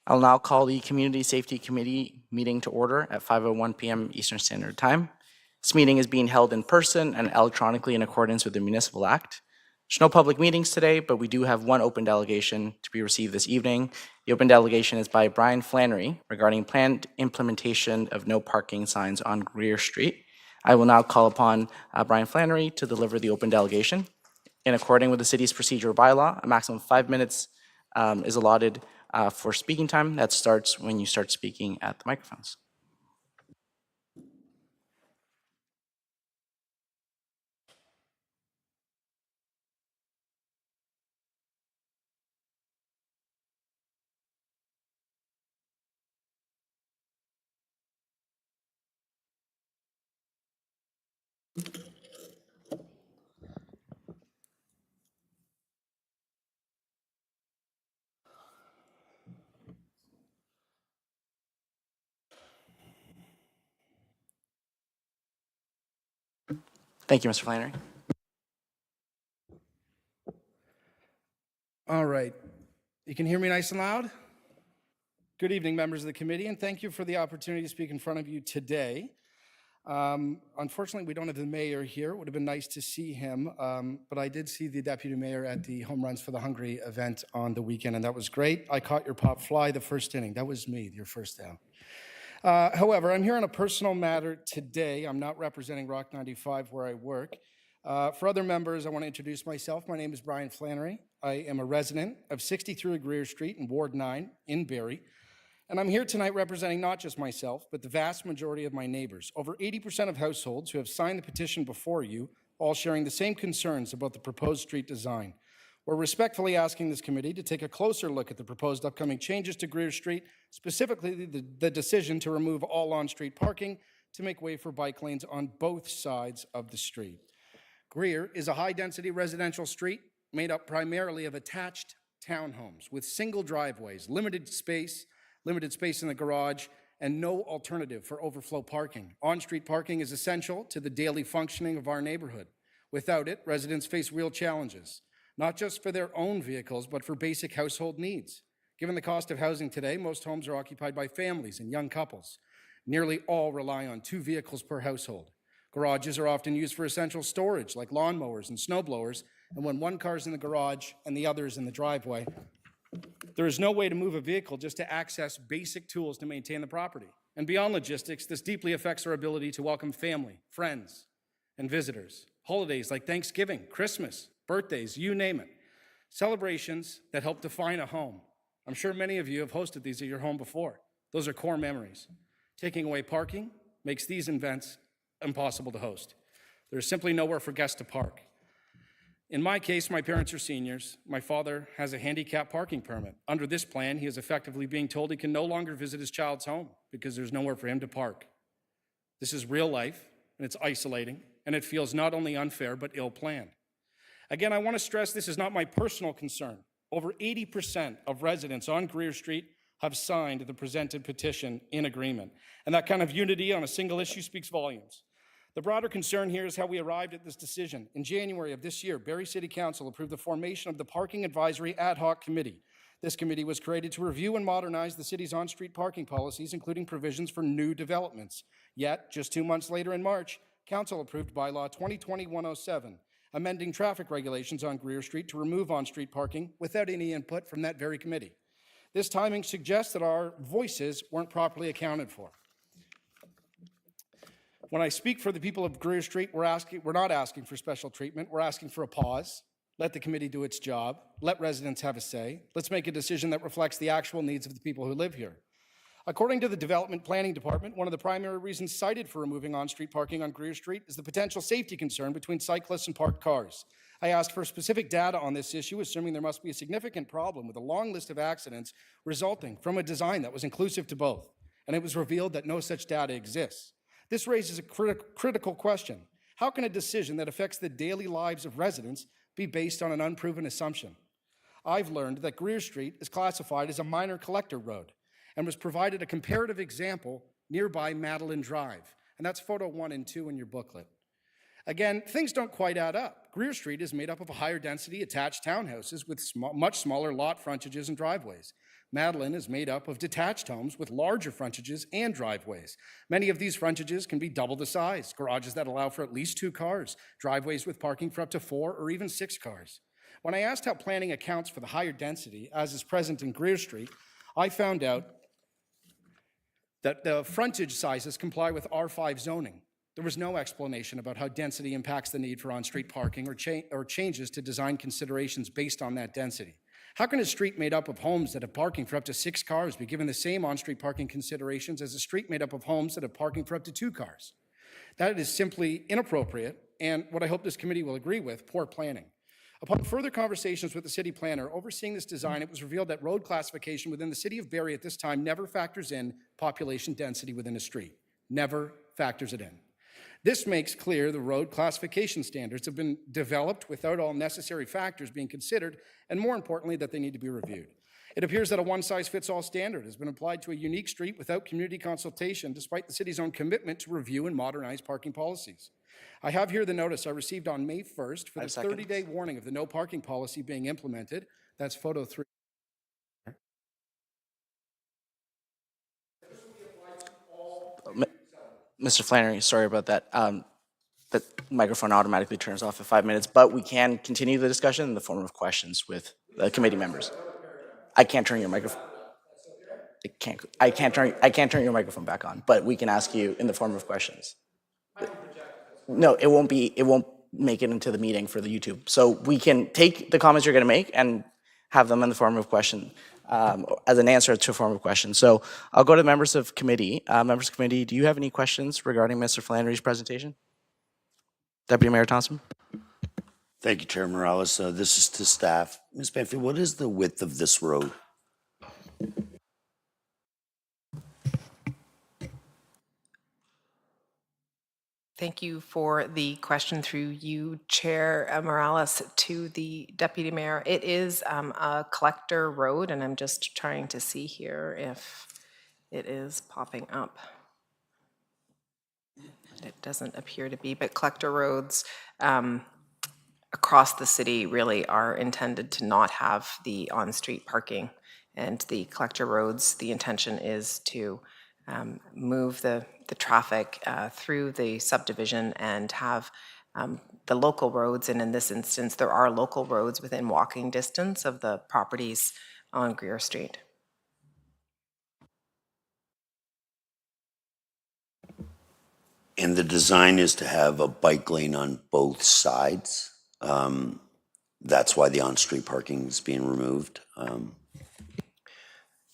I'll now call the Community Safety Committee meeting to order at 5:01 p.m. Eastern Standard Time. This meeting is being held in person and electronically in accordance with the Municipal Act. There's no public meetings today, but we do have one open delegation to be received this evening. The open delegation is by Brian Flannery regarding planned implementation of no parking signs on Greer Street. I will now call upon Brian Flannery to deliver the open delegation. In accordance with the city's procedural bylaw, a maximum of 5 minutes is allotted for speaking time. That starts when you start speaking at the microphones. Thank you, Mr. Flannery. All right. You can hear me nice and loud? Good evening, members of the committee, and thank you for the opportunity to speak in front of you today. Unfortunately, we don't have the mayor here. It would have been nice to see him, but I did see the deputy mayor at the Home Runs for the Hungry event on the weekend, and that was great. I caught your pop fly the first inning. That was me, your first down. However, I'm here on a personal matter today. I'm not representing Rock 95 where I work. For other members, I want to introduce myself. My name is Brian Flannery. I am a resident of 63 Greer Street in Ward 9 in Barrie. And I'm here tonight representing not just myself, but the vast majority of my neighbors. Over 80% of households who have signed the petition before you, all sharing the same concerns about the proposed street design. We're respectfully asking this committee to take a closer look at the proposed upcoming changes to Greer Street, specifically the decision to remove all on-street parking to make way for bike lanes on both sides of the street. Greer is a high-density residential street made up primarily of attached townhomes with single driveways, limited space in the garage, and no alternative for overflow parking. On-street parking is essential to the daily functioning of our neighborhood. Without it, residents face real challenges, not just for their own vehicles, but for basic household needs. Given the cost of housing today, most homes are occupied by families and young couples. Nearly all rely on 2 vehicles per household. Garages are often used for essential storage, like lawnmowers and snowblowers, and when one car's in the garage and the other is in the driveway, there is no way to move a vehicle just to access basic tools to maintain the property. And beyond logistics, this deeply affects our ability to welcome family, friends, and visitors. Holidays like Thanksgiving, Christmas, birthdays, you name it. Celebrations that help define a home. I'm sure many of you have hosted these at your home before. Those are core memories. Taking away parking makes these events impossible to host. There's simply nowhere for guests to park. In my case, my parents are seniors. My father has a handicap parking permit. Under this plan, he is effectively being told he can no longer visit his child's home because there's nowhere for him to park. This is real life, and it's isolating, and it feels not only unfair, but ill-planned. Again, I want to stress this is not my personal concern. Over 80% of residents on Greer Street have signed the presented petition in agreement, and that kind of unity on a single issue speaks volumes. The broader concern here is how we arrived at this decision. In January of this year, Barrie City Council approved the formation of the Parking Advisory Ad Hoc Committee. This committee was created to review and modernize the city's on-street parking policies, including provisions for new developments. Yet, just 2 months later in March, Council approved Bylaw 2020-107, amending traffic regulations on Greer Street to remove on-street parking without any input from that very committee. This timing suggests that our voices weren't properly accounted for. When I speak for the people of Greer Street, we're not asking for special treatment. We're asking for a pause. Let the committee do its job. Let residents have a say. Let's make a decision that reflects the actual needs of the people who live here. According to the Development Planning Department, one of the primary reasons cited for removing on-street parking on Greer Street is the potential safety concern between cyclists and parked cars. I asked for specific data on this issue, assuming there must be a significant problem with a long list of accidents resulting from a design that was inclusive to both, and it was revealed that no such data exists. This raises a critical question. How can a decision that affects the daily lives of residents be based on an unproven assumption? I've learned that Greer Street is classified as a minor collector road and was provided a comparative example nearby Madeline Drive. And that's photo 1 and 2 in your booklet. Again, things don't quite add up. Greer Street is made up of higher density attached townhouses with much smaller lot frontages and driveways. Madeline is made up of detached homes with larger frontages and driveways. Many of these frontages can be double the size, garages that allow for at least 2 cars, driveways with parking for up to 4 or even 6 cars. When I asked how planning accounts for the higher density, as is present in Greer Street, I found out that the frontage sizes comply with R5 zoning. There was no explanation about how density impacts the need for on-street parking or changes to design considerations based on that density. How can a street made up of homes that have parking for up to 6 cars be given the same on-street parking considerations as a street made up of homes that have parking for up to 2 cars? That is simply inappropriate, and what I hope this committee will agree with, poor planning. Upon further conversations with the city planner overseeing this design, it was revealed that road classification within the City of Barrie at this time never factors in population density within a street. Never factors it in. This makes clear the road classification standards have been developed without all necessary factors being considered, and more importantly, that they need to be reviewed. It appears that a one-size-fits-all standard has been applied to a unique street without community consultation, despite the city's own commitment to review and modernize parking policies. I have here the notice I received on May 1st for the 30-day warning of the no parking policy being implemented. That's photo 3. Mr. Flannery, sorry about that. The microphone automatically turns off at 5 minutes, but we can continue the discussion in the form of questions with the committee members. I can't turn your microphone. I can't turn your microphone back on, but we can ask you in the form of questions. No, it won't make it into the meeting for the YouTube. So we can take the comments you're going to make and have them in the form of question, as an answer to a form of question. So I'll go to the members of committee. Members of committee, do you have any questions regarding Mr. Flannery's presentation? Deputy Mayor Thompson? Thank you, Chair Morales. This is to staff. Ms. Banfield, what is the width of this road? Thank you for the question through you, Chair Morales, to the Deputy Mayor. It is a collector road, and I'm just trying to see here if it is popping up. It doesn't appear to be, but collector roads across the city really are intended to not have the on-street parking. And the collector roads, the intention is to move the traffic through the subdivision and have the local roads, and in this instance, there are local roads within walking distance of the properties on Greer Street. And the design is to have a bike lane on both sides. That's why the on-street parking is being removed.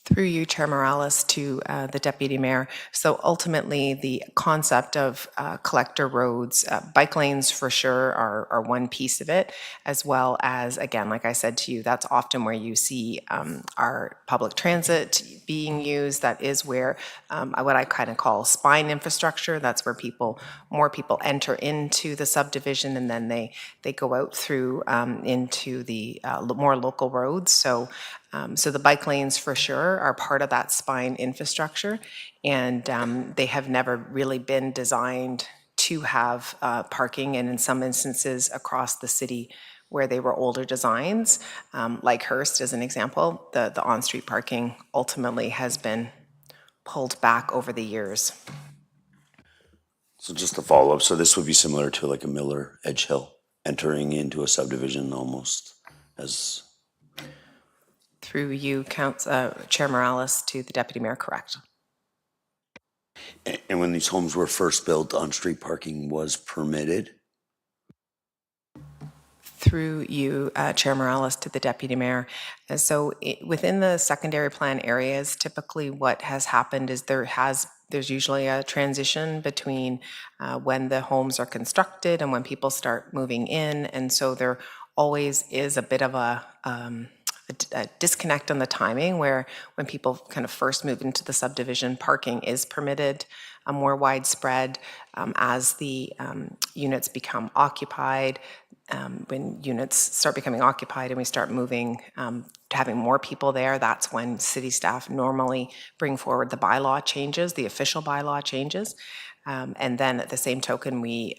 Through you, Chair Morales, to the Deputy Mayor. So ultimately, the concept of collector roads, bike lanes for sure are one piece of it, as well as, again, like I said to you, that's often where you see our public transit being used. That is where what I kind of call spine infrastructure. That's where more people enter into the subdivision, and then they go out through into the more local roads. So the bike lanes for sure are part of that spine infrastructure, and they have never really been designed to have parking, and in some instances across the city where they were older designs, like Hearst as an example, the on-street parking ultimately has been pulled back over the years. So just to follow up, so this would be similar to like a Miller Edge Hill, entering into a subdivision almost as... Through you, Chair Morales, to the Deputy Mayor, correct. And when these homes were first built, on-street parking was permitted? Through you, Chair Morales, to the Deputy Mayor. So within the secondary plan areas, typically what has happened is there's usually a transition between when the homes are constructed and when people start moving in, and so there always is a bit of a disconnect on the timing, where when people kind of first move into the subdivision, parking is permitted more widespread. As the units become occupied, when units start becoming occupied and we start moving to having more people there, that's when city staff normally bring forward the bylaw changes, the official bylaw changes. And then at the same token, we,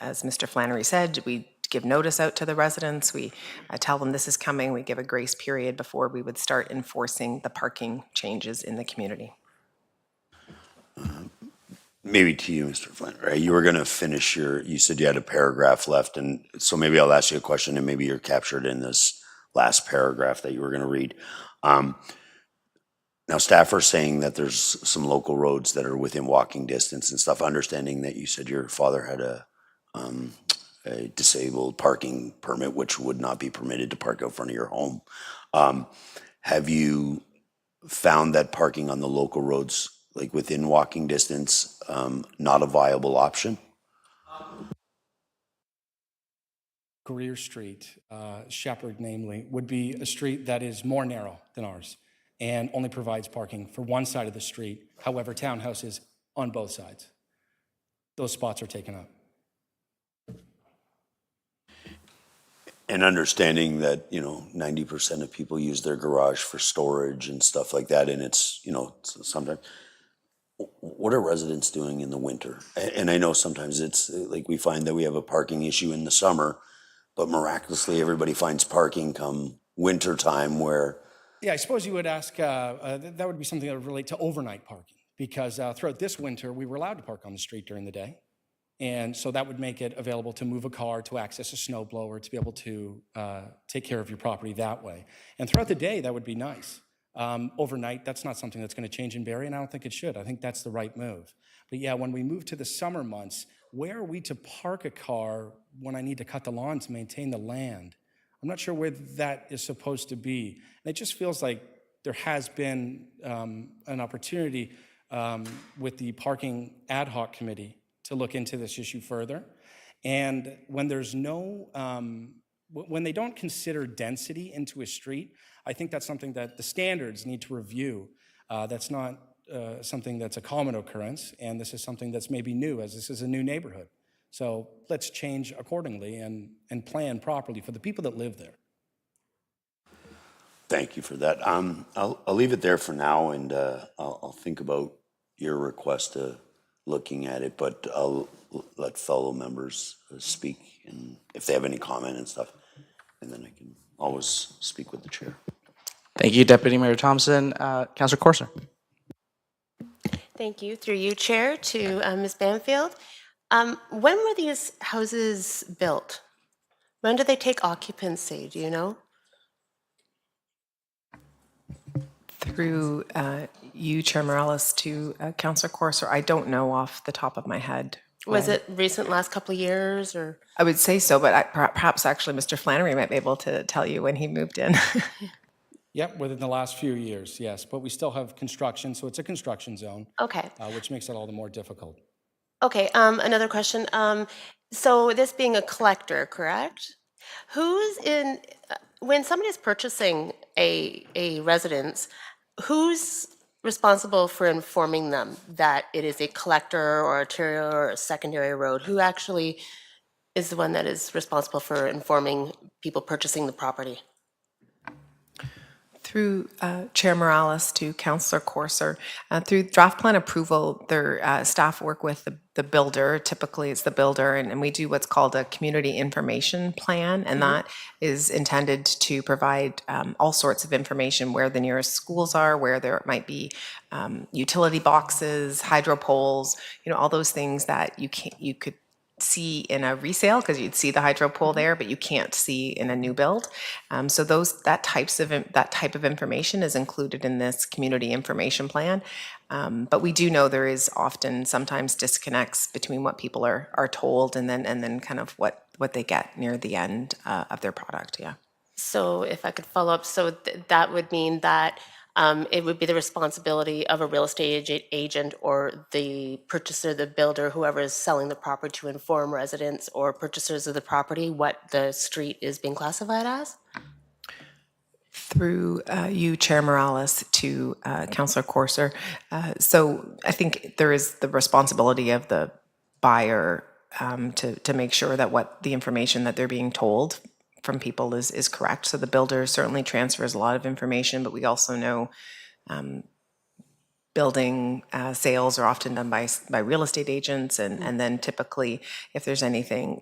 as Mr. Flannery said, we give notice out to the residents. We tell them this is coming. We give a grace period before we would start enforcing the parking changes in the community. Maybe to you, Mr. Flynn, right? You were going to finish you said you had a paragraph left, and so maybe I'll ask you a question, and maybe you're captured in this last paragraph that you were going to read. Now, staff are saying that there's some local roads that are within walking distance and stuff, understanding that you said your father had a disabled parking permit, which would not be permitted to park out front of your home. Have you found that parking on the local roads, like within walking distance, not a viable option? Greer Street, Shepherd namely, would be a street that is more narrow than ours and only provides parking for one side of the street. However, townhouses on both sides. Those spots are taken up. And understanding that, 90% of people use their garage for storage and stuff like that, and it's, sometimes, what are residents doing in the winter? And I know sometimes it's like we find that we have a parking issue in the summer, but miraculously everybody finds parking come winter time where. Yeah, I suppose you would ask, that would be something that would relate to overnight parking, because throughout this winter, we were allowed to park on the street during the day. And so that would make it available to move a car, to access a snow blower, to be able to take care of your property that way. And throughout the day, that would be nice. Overnight, that's not something that's going to change in Barrie, and I don't think it should. I think that's the right move. But yeah, when we move to the summer months, where are we to park a car when I need to cut the lawn to maintain the land? I'm not sure where that is supposed to be. And it just feels like there has been an opportunity with the parking ad hoc committee to look into this issue further. And when there's no, when they don't consider density into a street, I think that's something that the standards need to review. That's not something that's a common occurrence, and this is something that's maybe new, as this is a new neighborhood. So let's change accordingly and plan properly for the people that live there. Thank you for that. I'll leave it there for now, and I'll think about your request to looking at it, but I'll let fellow members speak, and if they have any comment and stuff, and then I can always speak with the chair. Thank you, Deputy Mayor Thompson. Councillor Corser. Thank you. Through you, Chair, to Ms. Banfield. When were these houses built? When did they take occupancy? Do you know? Through you, Chair Morales, to Councillor Corser, I don't know off the top of my head. Was it recent, last couple of years, or? I would say so, but perhaps actually Mr. Flannery might be able to tell you when he moved in. Yep, within the last few years, yes. But we still have construction, so it's a construction zone, Okay. which makes it all the more difficult. Okay, another question. So this being a collector, correct? Who's in, when somebody's purchasing a residence, who's responsible for informing them that it is a collector or arterial or a secondary road? Who actually is the one that is responsible for informing people purchasing the property? Through Chair Morales to Councillor Corser, through draft plan approval, their staff work with the builder. Typically, it's the builder, and we do what's called a community information plan, and that is intended to provide all sorts of information: where the nearest schools are, where there might be utility boxes, hydro poles, all those things that you could see in a resale, because you'd see the hydro pole there, but you can't see in a new build. So that type of information is included in this community information plan. But we do know there is often sometimes disconnects between what people are told and then kind of what they get near the end of their product. Yeah. So if I could follow up, so that would mean that it would be the responsibility of a real estate agent or the purchaser, the builder, whoever is selling the property, to inform residents or purchasers of the property what the street is being classified as? Through you, Chair Morales, to Councillor Corser. So I think there is the responsibility of the buyer to make sure that what the information that they're being told from people is correct. So the builder certainly transfers a lot of information, but we also know building sales are often done by real estate agents, and then typically, if there's anything,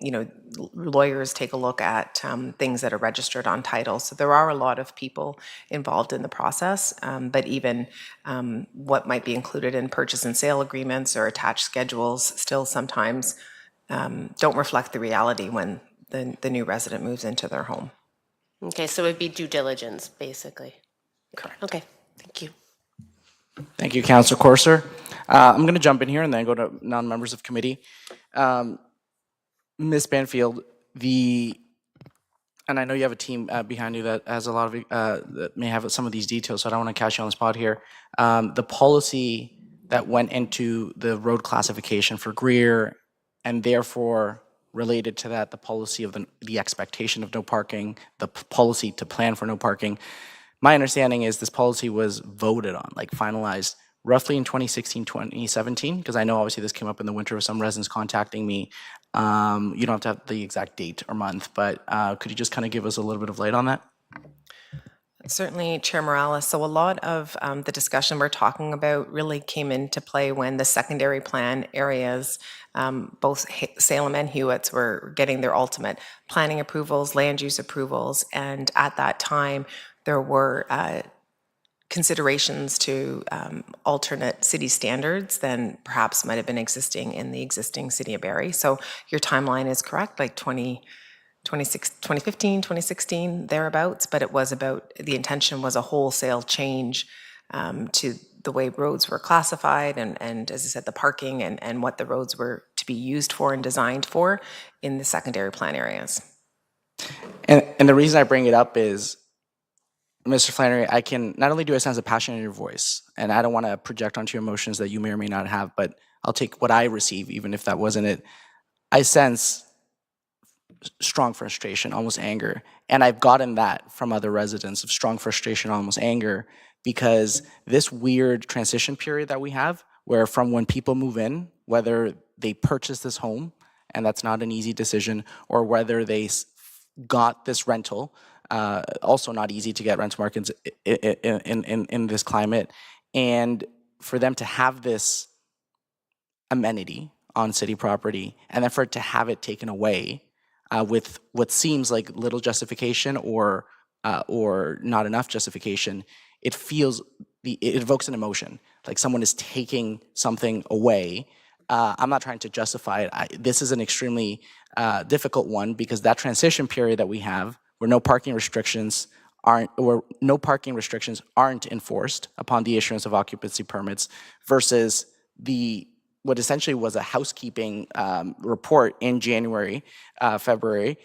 lawyers take a look at things that are registered on title. So there are a lot of people involved in the process, but even what might be included in purchase and sale agreements or attached schedules still sometimes don't reflect the reality when the new resident moves into their home. Okay, so it would be due diligence, basically. Correct. Okay, thank you. Thank you, Councillor Corser. I'm going to jump in here and then go to non-members of committee. Ms. Banfield, and I know you have a team behind you that has a lot of, that may have some of these details, so I don't want to catch you on the spot here. The policy that went into the road classification for Greer, and therefore related to that, the policy of the expectation of no parking, the policy to plan for no parking. My understanding is this policy was voted on, like finalized, roughly in 2016, 2017, because I know obviously this came up in the winter with some residents contacting me. You don't have to have the exact date or month, but could you just kind of give us a little bit of light on that? Certainly, Chair Morales. So a lot of the discussion we're talking about really came into play when the secondary plan areas, both Salem and Hewitts, were getting their ultimate planning approvals, land use approvals, and at that time there were considerations to alternate city standards than perhaps might have been existing in the existing City of Barrie. So your timeline is correct, like 2015, 2016, thereabouts, but it was about, the intention was a wholesale change to the way roads were classified and as I said, the parking and what the roads were to be used for and designed for in the secondary plan areas. And the reason I bring it up is, Mr. Flannery, I can not only do I sense a passion in your voice, and I don't want to project onto your emotions that you may or may not have, but I'll take what I receive, even if that wasn't it. I sense strong frustration, almost anger. And I've gotten that from other residents of strong frustration, almost anger, because this weird transition period that we have, where from when people move in, whether they purchase this home, and that's not an easy decision, or whether they got this rental, also not easy to get rental markets in this climate, and for them to have this amenity on city property, and then for it to have it taken away with what seems like little justification or not enough justification, it evokes an emotion, like someone is taking something away. I'm not trying to justify it. This is an extremely difficult one because that transition period that we have, where no parking restrictions aren't enforced upon the issuance of occupancy permits, versus what essentially was a housekeeping report in January, February,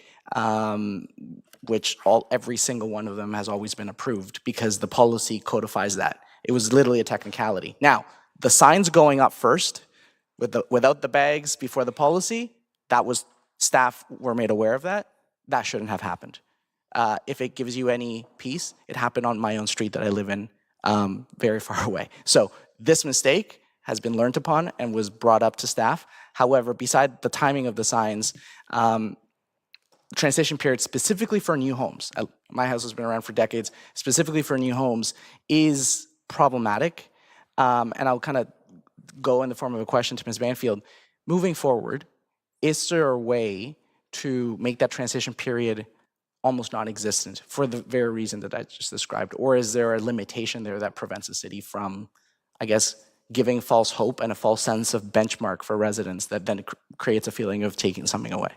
which every single one of them has always been approved because the policy codifies that. It was literally a technicality. Now, the signs going up first, without the bags before the policy, staff were made aware of that. That shouldn't have happened. If it gives you any peace, it happened on my own street that I live in, very far away. So this mistake has been learned upon and was brought up to staff. However, beside the timing of the signs, transition period specifically for new homes, my house has been around for decades, specifically for new homes, is problematic. And I'll kind of go in the form of a question to Ms. Banfield. Moving forward, is there a way to make that transition period almost non-existent for the very reason that I just described? Or is there a limitation there that prevents the city from, I guess, giving false hope and a false sense of benchmark for residents that then creates a feeling of taking something away?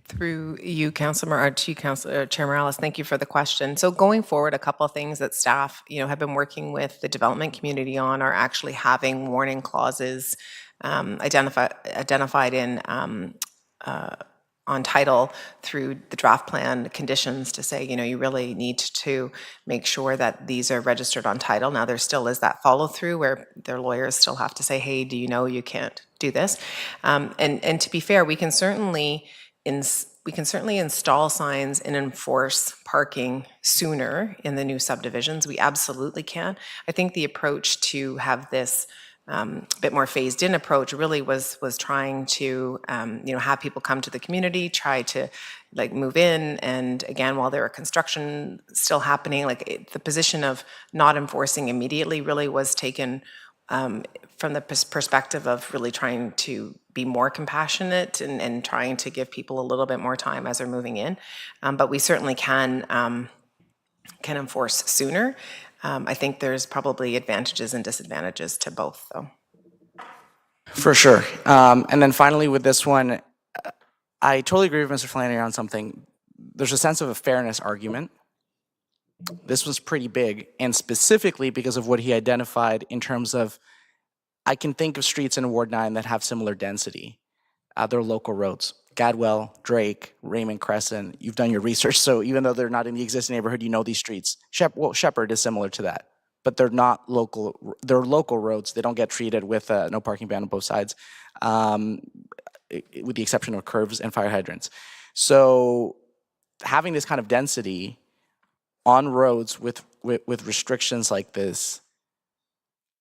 Through you, Chair Morales, thank you for the question. So going forward, a couple of things that staff, have been working with the development community on are actually having warning clauses identified in on title through the draft plan conditions to say, you really need to make sure that these are registered on title. Now, there still is that follow through where their lawyers still have to say, hey, do you know you can't do this? And to be fair, we can certainly install signs and enforce parking sooner in the new subdivisions. We absolutely can. I think the approach to have this bit more phased-in approach really was trying to have people come to the community, try to move in, and again, while there were construction still happening, the position of not enforcing immediately really was taken from the perspective of really trying to be more compassionate and trying to give people a little bit more time as they're moving in. But we certainly can enforce sooner. I think there's probably advantages and disadvantages to both, though. For sure. And then finally with this one, I totally agree with Mr. Flannery on something. There's a sense of a fairness argument. This was pretty big, and specifically because of what he identified in terms of, I can think of streets in Ward 9 that have similar density. They're local roads. Gadwell, Drake, Raymond Crescent, you've done your research, so even though they're not in the existing neighborhood, you know these streets. Shepherd is similar to that, but they're not local, they're local roads. They don't get treated with no parking ban on both sides, with the exception of curves and fire hydrants. So having this kind of density on roads with restrictions like this,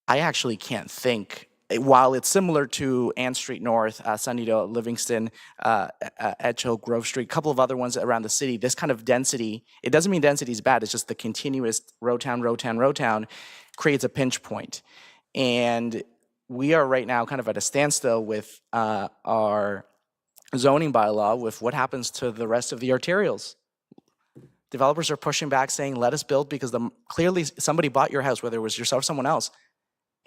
I actually can't think, while it's similar to Ann Street North, Sunnydale, Livingston, Edge Hill, Grove Street, a couple of other ones around the city, this kind of density, it doesn't mean density is bad, it's just the continuous road town creates a pinch point. And we are right now kind of at a standstill with our zoning bylaw with what happens to the rest of the arterials. Developers are pushing back saying, let us build because clearly somebody bought your house, whether it was yourself or someone else.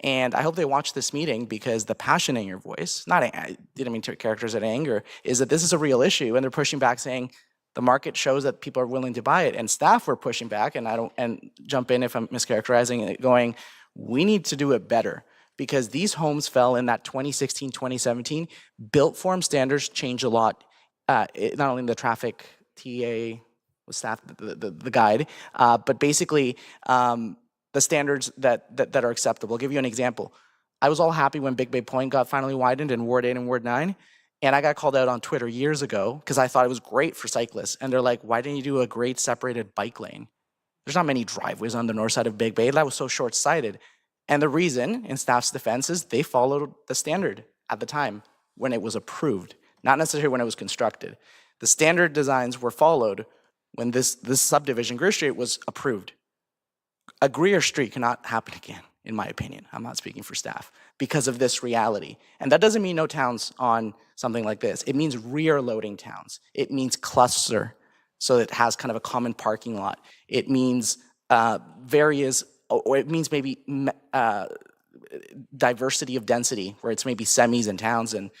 And I hope they watch this meeting because the passion in your voice, I didn't mean to characterize it anger, is that this is a real issue and they're pushing back saying the market shows that people are willing to buy it. And staff were pushing back, and jump in if I'm mischaracterizing it, going, we need to do it better because these homes fell in that 2016, 2017. Built form standards change a lot, not only in the traffic TA with staff, the guide, but basically the standards that are acceptable. I'll give you an example. I was all happy when Big Bay Point got finally widened in Ward 8 and Ward 9, and I got called out on Twitter years ago because I thought it was great for cyclists. And they're like, why didn't you do a grade separated bike lane? There's not many driveways on the north side of Big Bay. That was so short-sighted. And the reason, in staff's defense, is they followed the standard at the time when it was approved, not necessarily when it was constructed. The standard designs were followed when this subdivision, Greer Street, was approved. A Greer Street cannot happen again, in my opinion. I'm not speaking for staff, because of this reality. And that doesn't mean no towns on something like this. It means rear loading towns. It means cluster, so it has kind of a common parking lot. It means or it means maybe diversity of density, where it's maybe semis and towns and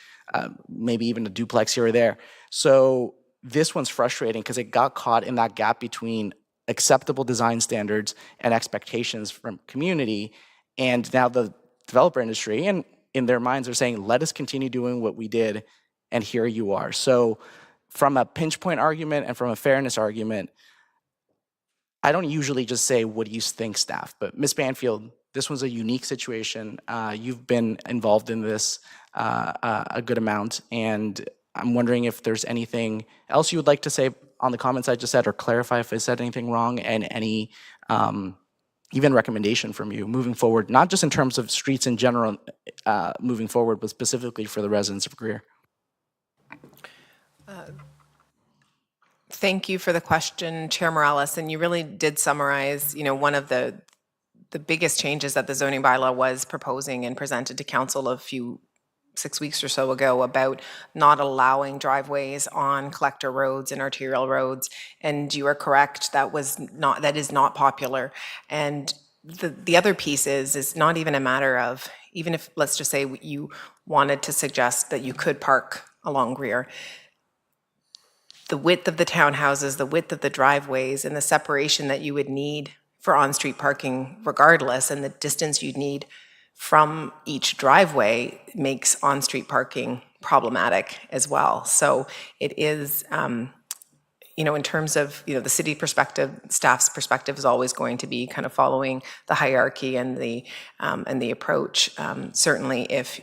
maybe even a duplex here or there. So this one's frustrating because it got caught in that gap between acceptable design standards and expectations from community. And now the developer industry, and in their minds, are saying, let us continue doing what we did, and here you are. So from a pinch point argument and from a fairness argument, I don't usually just say, what do you think, staff? But Ms. Banfield, this was a unique situation. You've been involved in this a good amount, and I'm wondering if there's anything else you would like to say on the comments I just said, or clarify if I said anything wrong, and any even recommendation from you moving forward, not just in terms of streets in general moving forward, but specifically for the residents of Greer. Thank you for the question, Chair Morales, and you really did summarize, one of the biggest changes that the zoning bylaw was proposing and presented to council 6 weeks or so ago about not allowing driveways on collector roads and arterial roads. And you are correct, that is not popular. And the other piece is not even a matter of, even if, let's just say you wanted to suggest that you could park along Greer, the width of the townhouses, the width of the driveways, and the separation that you would need for on-street parking regardless, and the distance you'd need from each driveway makes on-street parking problematic as well. So it is, in terms of, the city perspective, staff's perspective is always going to be kind of following the hierarchy and the approach. Certainly if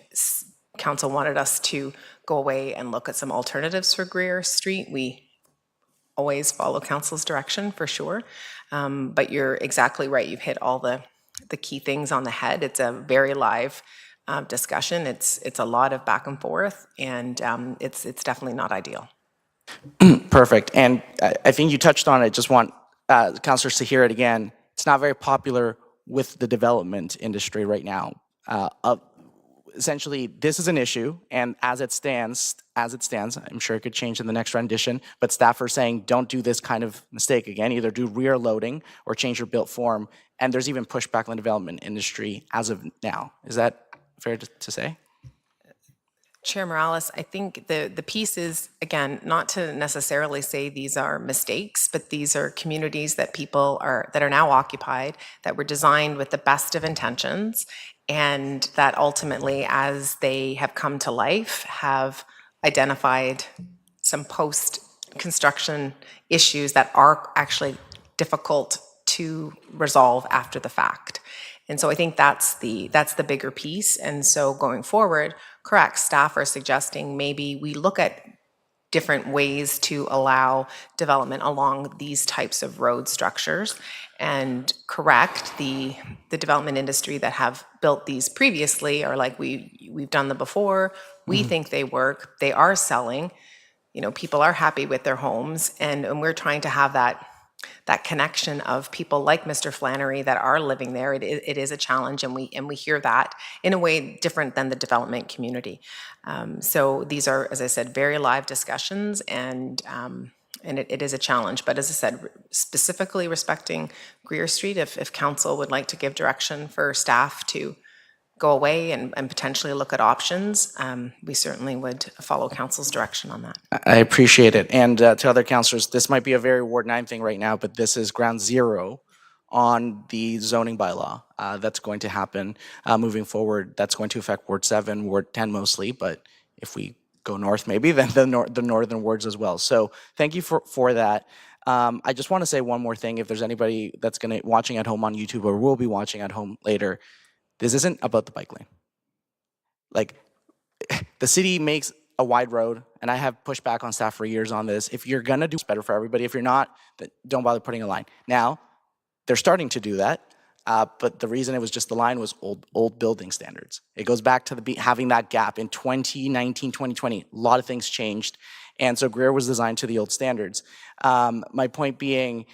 council wanted us to go away and look at some alternatives for Greer Street, we always follow council's direction for sure. But you're exactly right. You've hit all the key things on the head. It's a very live discussion. It's a lot of back and forth, and it's definitely not ideal. Perfect. And I think you touched on it. Just want councillors to hear it again. It's not very popular with the development industry right now. Essentially, this is an issue, and as it stands, I'm sure it could change in the next rendition, but staff are saying don't do this kind of mistake again. Either do rear loading or change your built form. And there's even pushback on the development industry as of now. Is that fair to say? Chair Morales, I think the piece is, again, not to necessarily say these are mistakes, but these are communities that that are now occupied, that were designed with the best of intentions, and that ultimately, as they have come to life, have identified some post-construction issues that are actually difficult to resolve after the fact. And so I think that's the bigger piece. And so going forward, correct, staff are suggesting maybe we look at different ways to allow development along these types of road structures. And correct, the development industry that have built these previously are like, we've done them before, we think they work, they are selling, people are happy with their homes, and we're trying to have that connection of people like Mr. Flannery that are living there. It is a challenge, and we hear that in a way different than the development community. So these are, as I said, very live discussions, and it is a challenge. But as I said, specifically respecting Greer Street, if council would like to give direction for staff to go away and potentially look at options, we certainly would follow council's direction on that. I appreciate it. And to other councillors, this might be a very Ward 9 thing right now, but this is ground zero on the zoning bylaw that's going to happen moving forward. That's going to affect Ward 7, Ward 10 mostly, but if we go north maybe, then the northern wards as well. So thank you for that. I just want to say one more thing. If there's anybody that's watching at home on YouTube or will be watching at home later, this isn't about the bike lane. Like, the city makes a wide road, and I have pushed back on staff for years on this. If you're gonna do, it's better for everybody. If you're not, then don't bother putting a line. Now, they're starting to do that, but the reason it was just the line was old building standards. It goes back to having that gap in 2019, 2020. A lot of things changed, and so Greer was designed to the old standards. My point being,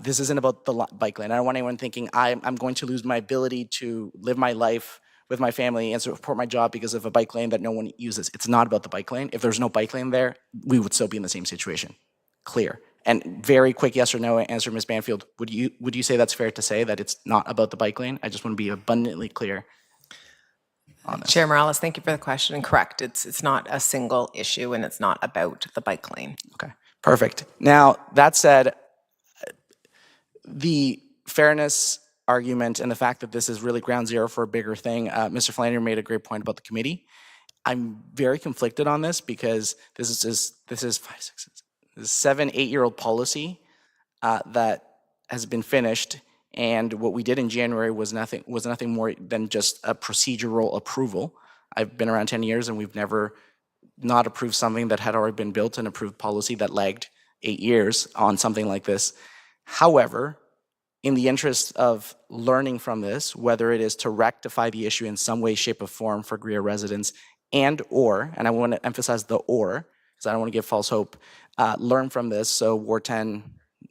this isn't about the bike lane. I don't want anyone thinking I'm going to lose my ability to live my life with my family and support my job because of a bike lane that no one uses. It's not about the bike lane. If there's no bike lane there, we would still be in the same situation. Clear. And very quick yes or no answer, Ms. Banfield. Would you say that's fair to say that it's not about the bike lane? I just want to be abundantly clear on this. Chair Morales, thank you for the question. And correct, it's not a single issue, and it's not about the bike lane. Okay, perfect. Now, that said, the fairness argument and the fact that this is really ground zero for a bigger thing, Mr. Flannery made a great point about the committee. I'm very conflicted on this because this is 7-8-year-old policy that has been finished, and what we did in January was nothing more than just a procedural approval. I've been around 10 years and we've never not approved something that had already been built, and approved policy that lagged 8 years on something like this. However, in the interest of learning from this, whether it is to rectify the issue in some way, shape, or form for Greer residents, and I want to emphasize the or, because I don't want to give false hope, learn from this so Ward 10,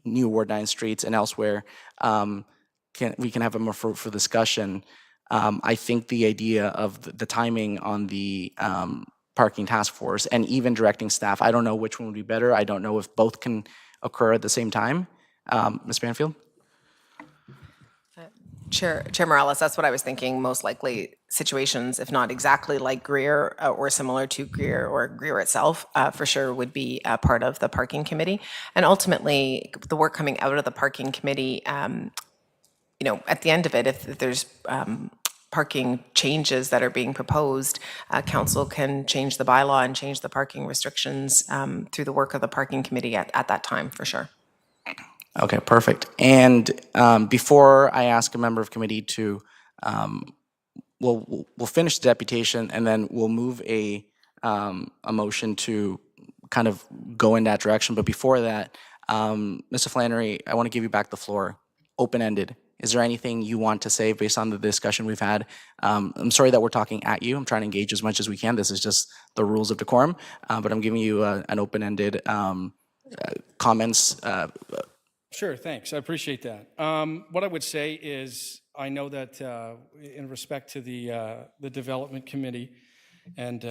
new Ward 9 streets, and elsewhere, we can have a more fruitful discussion. I think the idea of the timing on the parking task force and even directing staff, I don't know which one would be better. I don't know if both can occur at the same time. Ms. Banfield? Chair Morales, that's what I was thinking. Most likely situations, if not exactly like Greer or similar to Greer or Greer itself, for sure would be part of the parking committee. And ultimately, the work coming out of the parking committee, at the end of it, if there's parking changes that are being proposed, council can change the bylaw and change the parking restrictions through the work of the parking committee at that time, for sure. Okay, perfect. And before I ask a member of committee to, we'll finish the deputation, and then we'll move a motion to kind of go in that direction. But before that, Mr. Flannery, I want to give you back the floor, open-ended. Is there anything you want to say based on the discussion we've had? I'm sorry that we're talking at you. I'm trying to engage as much as we can. This is just the rules of decorum, but I'm giving you an open-ended comments. Sure, thanks. I appreciate that. What I would say is, I know that in respect to the development committee and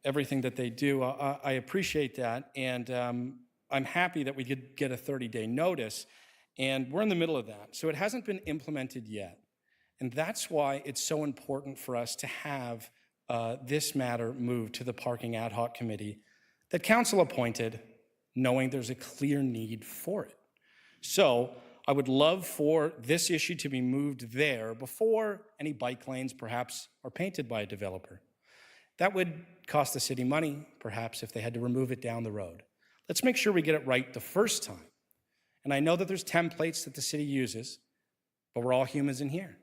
everything that they do, I appreciate that, and I'm happy that we could get a 30-day notice, and we're in the middle of that. So it hasn't been implemented yet, and that's why it's so important for us to have this matter moved to the Parking Ad Hoc Committee that council appointed, knowing there's a clear need for it. So I would love for this issue to be moved there before any bike lanes perhaps are painted by a developer. That would cost the city money, perhaps, if they had to remove it down the road. Let's make sure we get it right the first time. And I know that there's templates that the city uses, but we're all humans in here.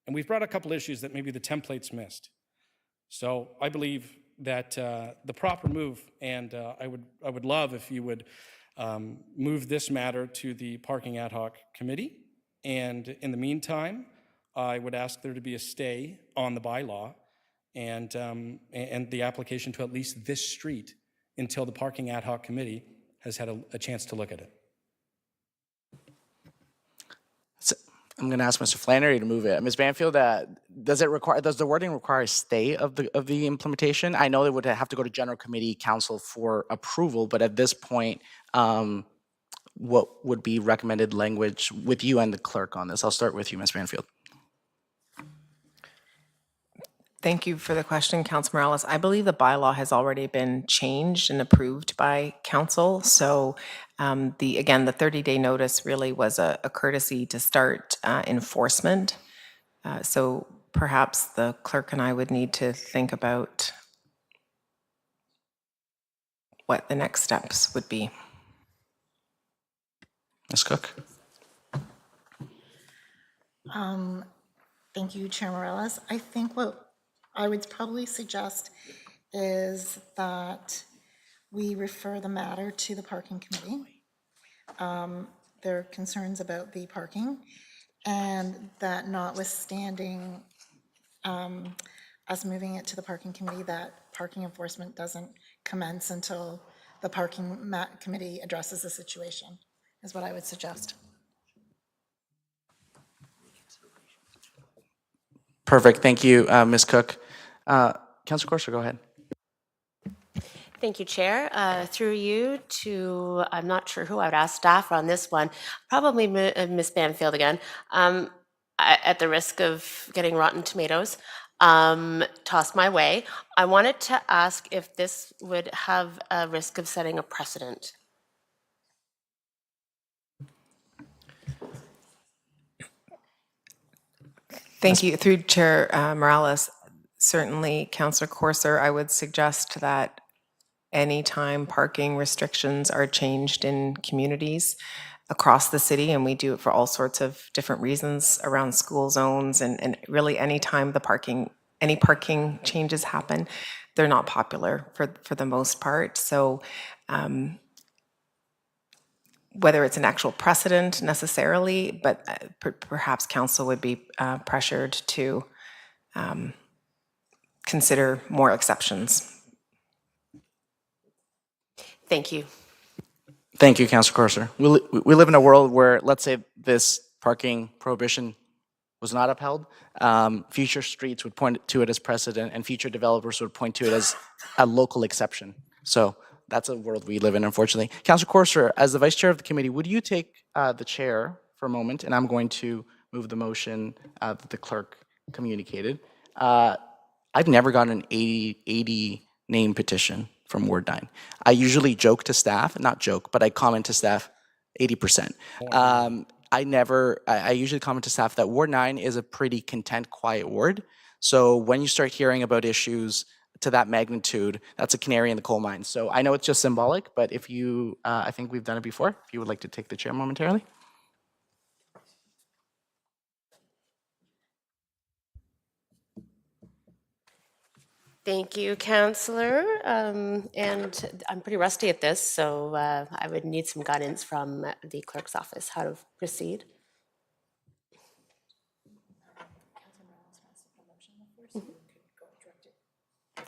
And we've brought a couple issues that maybe the templates missed. So I believe that the proper move, and I would love if you would move this matter to the Parking Ad Hoc Committee. And in the meantime, I would ask there to be a stay on the bylaw and the application to at least this street until the Parking Ad Hoc Committee has had a chance to look at it. So I'm going to ask Mr. Flannery to move it. Ms. Banfield, does the wording require a stay of the implementation? I know it would have to go to General Committee Council for approval, but at this point, what would be recommended language with you and the clerk on this? I'll start with you, Ms. Banfield. Thank you for the question, Councilor Morales. I believe the bylaw has already been changed and approved by council. So again, the 30-day notice really was a courtesy to start enforcement. So perhaps the clerk and I would need to think about what the next steps would be. Ms. Cook. Thank you, Chair Morales. I think what I would probably suggest is that we refer the matter to the Parking Committee. There are concerns about the parking, and that notwithstanding us moving it to the Parking Committee, that parking enforcement doesn't commence until the Parking Committee addresses the situation, is what I would suggest. Perfect. Thank you, Ms. Cook. Councilor Corser, go ahead. Thank you, Chair. Through you to, I'm not sure who I would ask staff on this one, probably Ms. Banfield again. At the risk of getting rotten tomatoes tossed my way, I wanted to ask if this would have a risk of setting a precedent. Thank you. Through Chair Morales, certainly, Councillor Corser, I would suggest that anytime parking restrictions are changed in communities across the city, and we do it for all sorts of different reasons around school zones, and really anytime any parking changes happen, they're not popular for the most part. So whether it's an actual precedent necessarily, but perhaps council would be pressured to consider more exceptions. Thank you. Thank you, Councilor Corser. We live in a world where, let's say, this parking prohibition was not upheld. Future streets would point to it as precedent, and future developers would point to it as a local exception. So that's a world we live in, unfortunately. Councilor Corser, as the vice chair of the committee, would you take the chair for a moment? And I'm going to move the motion that the clerk communicated. I've never gotten an 80 name petition from Ward 9. I usually joke to staff, not joke, but I comment to staff 80%. I usually comment to staff that Ward 9 is a pretty content, quiet ward. So when you start hearing about issues to that magnitude, that's a canary in the coal mine. So I know it's just symbolic, but if you, I think we've done it before, if you would like to take the chair momentarily. Thank you, Councillor. And I'm pretty rusty at this, so I would need some guidance from the clerk's office how to proceed.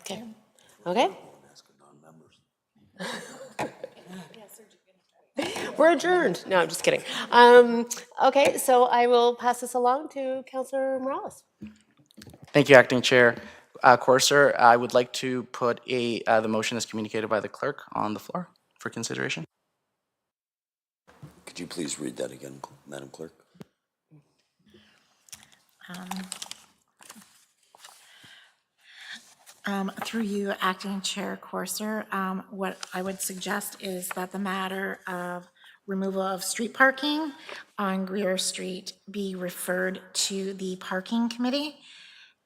Okay. Okay. We're adjourned. No, I'm just kidding. Okay, so I will pass this along to Councillor Morales. Thank you, Acting Chair. Courser, I would like to put the motion as communicated by the clerk on the floor for consideration. Could you please read that again, Madam Clerk? Through you, Acting Chair Corser, what I would suggest is that the matter of removal of street parking on Greer Street be referred to the Parking Committee.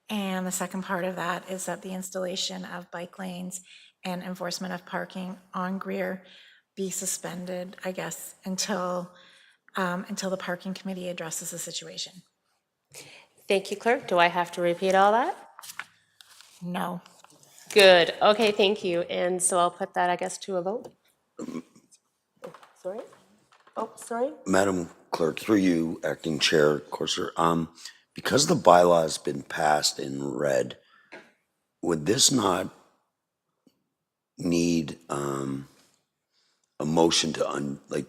And the second part of that is that the installation of bike lanes and enforcement of parking on Greer be suspended, I guess, until the Parking Committee addresses the situation. Thank you, Clerk. Do I have to repeat all that? No. Good. Okay, thank you. And so I'll put that, I guess, to a vote. Sorry? Oh, sorry? Madam Clerk, through you, Acting Chair Corser, because the bylaw has been passed in red, would this not need a motion to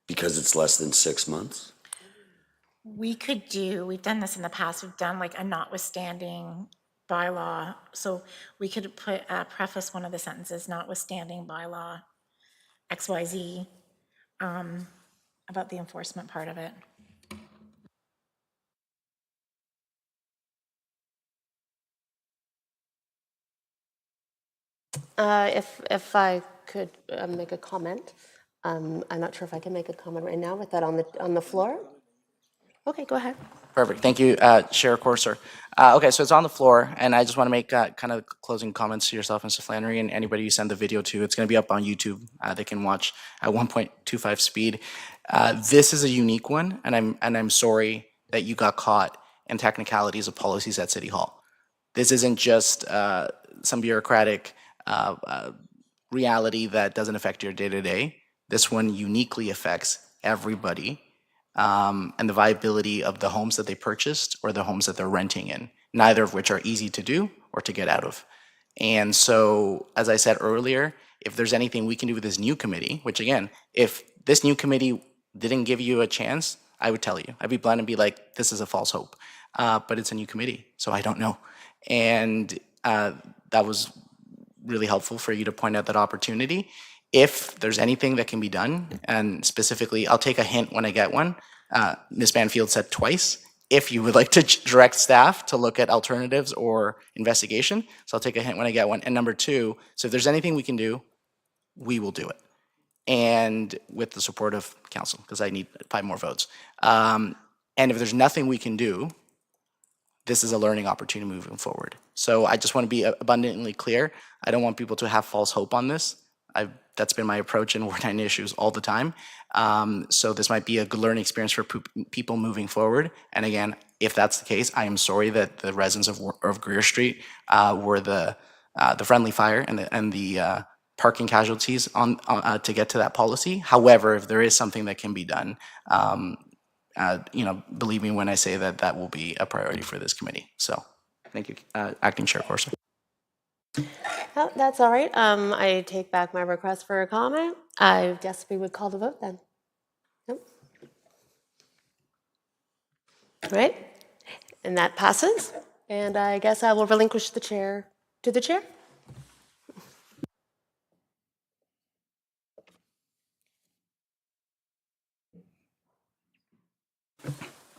because it's less than 6 months? We've done this in the past, we've done like a notwithstanding bylaw. So we could put, preface one of the sentences, notwithstanding bylaw XYZ, about the enforcement part of it. If I could make a comment, I'm not sure if I can make a comment right now with that on the floor. Okay, go ahead. Perfect. Thank you, Chair Courser. Okay, so it's on the floor, and I just want to make kind of closing comments to yourself, Mr. Flannery, and anybody you send the video to. It's going to be up on YouTube. They can watch at 1.25 speed. This is a unique one, and I'm sorry that you got caught in technicalities of policies at City Hall. This isn't just some bureaucratic reality that doesn't affect your day-to-day. This one uniquely affects everybody and the viability of the homes that they purchased or the homes that they're renting in, neither of which are easy to do or to get out of. And so, as I said earlier, if there's anything we can do with this new committee, which again, if this new committee didn't give you a chance, I would tell you. I'd be blunt and be like, this is a false hope. But it's a new committee, so I don't know. And that was really helpful for you to point out that opportunity. If there's anything that can be done, and specifically, I'll take a hint when I get one. Ms. Banfield said twice, if you would like to direct staff to look at alternatives or investigation. So I'll take a hint when I get one. And number two, so if there's anything we can do, we will do it. And with the support of council, because I need 5 more votes. And if there's nothing we can do, this is a learning opportunity moving forward. So I just want to be abundantly clear. I don't want people to have false hope on this. That's been my approach in Ward 9 issues all the time. So this might be a good learning experience for people moving forward. And again, if that's the case, I am sorry that the residents of Greer Street were the friendly fire and the parking casualties on to get to that policy. However, if there is something that can be done, believe me when I say that that will be a priority for this committee. So, thank you, Acting Chair Corser. Oh, that's all right. I take back my request for a comment. I guess we would call the vote then. Nope. All right, and that passes. And I guess I will relinquish the chair to the chair.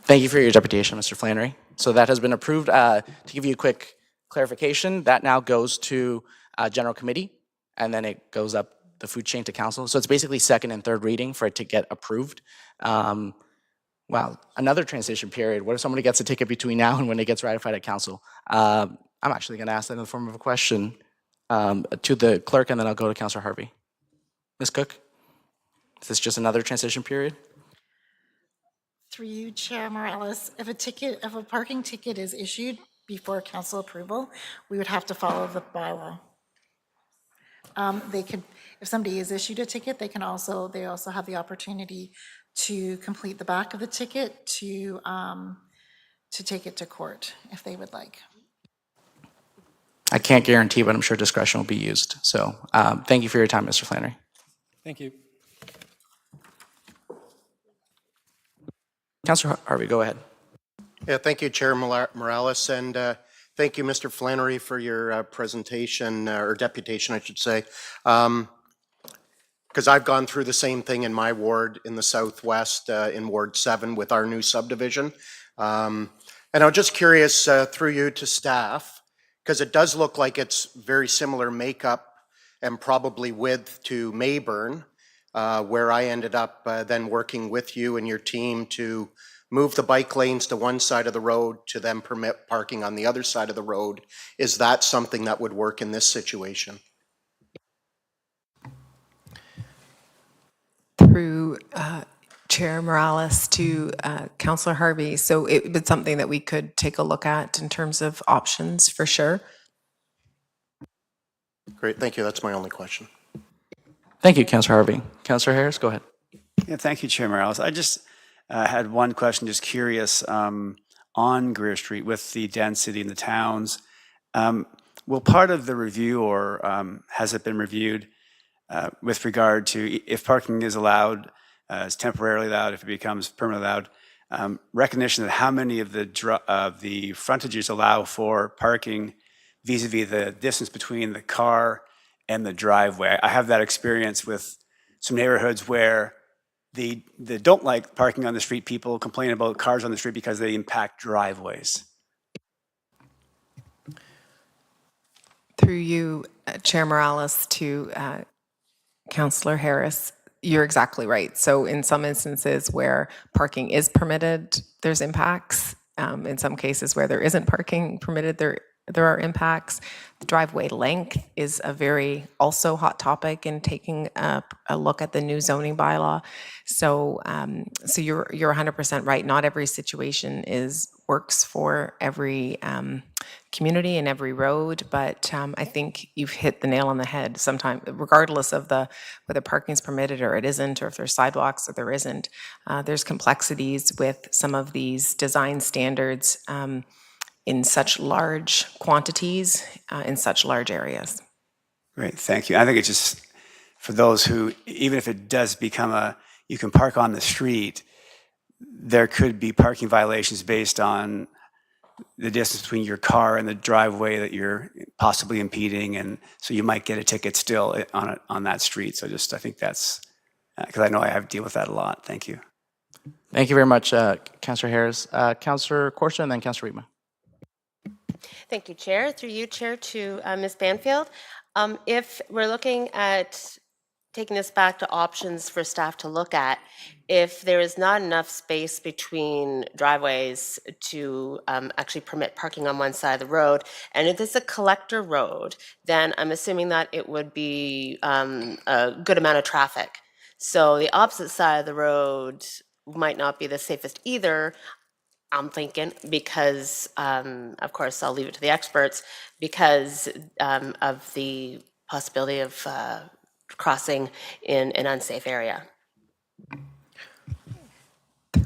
Thank you for your deputation, Mr. Flannery. So that has been approved. To give you a quick clarification, that now goes to General Committee, and then it goes up the food chain to Council. So it's basically second and third reading for it to get approved. Wow, another transition period. What if somebody gets a ticket between now and when it gets ratified at Council? I'm actually going to ask that in the form of a question to the clerk, and then I'll go to Councillor Harvey. Ms. Cook, is this just another transition period? Through you, Chair Morales, if a parking ticket is issued before council approval, we would have to follow the bylaw. If somebody is issued a ticket, they also have the opportunity to complete the back of the ticket to take it to court if they would like. I can't guarantee, but I'm sure discretion will be used. So thank you for your time, Mr. Flannery. Thank you. Councillor Harvey, go ahead. Yeah, thank you, Chair Morales, and thank you, Mr. Flannery, for your presentation, or deputation, I should say. Because I've gone through the same thing in my ward in the Southwest, in Ward 7 with our new subdivision. And I'm just curious, through you to staff, because it does look like it's very similar makeup and probably width to Mayburn, where I ended up then working with you and your team to move the bike lanes to one side of the road to then permit parking on the other side of the road. Is that something that would work in this situation? Through Chair Morales to Councillor Harvey. So it was something that we could take a look at in terms of options for sure. Great, thank you. That's my only question. Thank you, Councillor Harvey. Councillor Harris, go ahead. Yeah, thank you, Chair Morales. I just had one question, just curious, on Greer Street with the density in the towns. Will part of the review, or has it been reviewed with regard to if parking is allowed, is temporarily allowed, if it becomes permanently allowed, recognition that how many of the frontages allow for parking vis-a-vis the distance between the car and the driveway. I have that experience with some neighborhoods where they don't like parking on the street. People complain about cars on the street because they impact driveways. Through you, Chair Morales, to Councillor Harris, you're exactly right. So in some instances where parking is permitted, there's impacts. In some cases where there isn't parking permitted, there are impacts. The driveway length is a very also hot topic in taking a look at the new zoning bylaw. So so you're 100% right. Not every situation works for every community and every road, but I think you've hit the nail on the head. Sometimes, regardless of whether parking is permitted or it isn't, or if there's sidewalks or there isn't, there's complexities with some of these design standards in such large quantities, in such large areas. Great, thank you. I think it's just for those who, even if it does become you can park on the street, there could be parking violations based on the distance between your car and the driveway that you're possibly impeding, and so you might get a ticket still on that street. So I think that's, because I know I have to deal with that a lot. Thank you. Thank you very much, Councillor Harris. Councillor Corson and then Councillor Rima. Thank you, Chair. Through you, Chair, to Ms. Banfield. If we're looking at taking this back to options for staff to look at, if there is not enough space between driveways to actually permit parking on one side of the road, and if it's a collector road, then I'm assuming that it would be a good amount of traffic. So the opposite side of the road might not be the safest either, I'm thinking, because, of course, I'll leave it to the experts, because of the possibility of crossing in an unsafe area.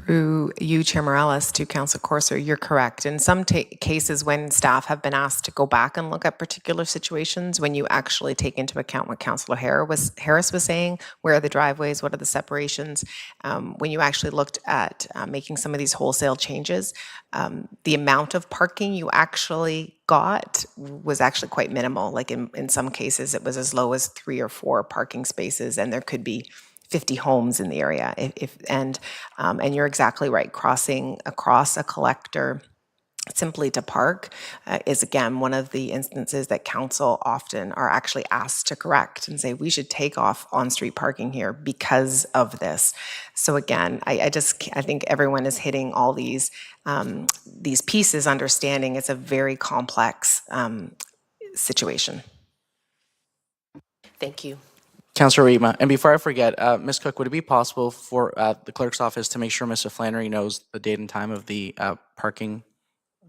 Through you, Chair Morales, to Councillor Corser, you're correct. In some cases, when staff have been asked to go back and look at particular situations, when you actually take into account what Councillor Harris was saying, where are the driveways, what are the separations, when you actually looked at making some of these wholesale changes, the amount of parking you actually got was actually quite minimal. Like in some cases, it was as low as 3 or 4 parking spaces, and there could be 50 homes in the area. And you're exactly right. Crossing across a collector simply to park is, again, one of the instances that council often are actually asked to correct and say, we should take off on-street parking here because of this. So again, I think everyone is hitting all these pieces, understanding it's a very complex situation. Thank you. Councillor Rima, and before I forget, Ms. Cook, would it be possible for the clerk's office to make sure Mr. Flannery knows the date and time of the parking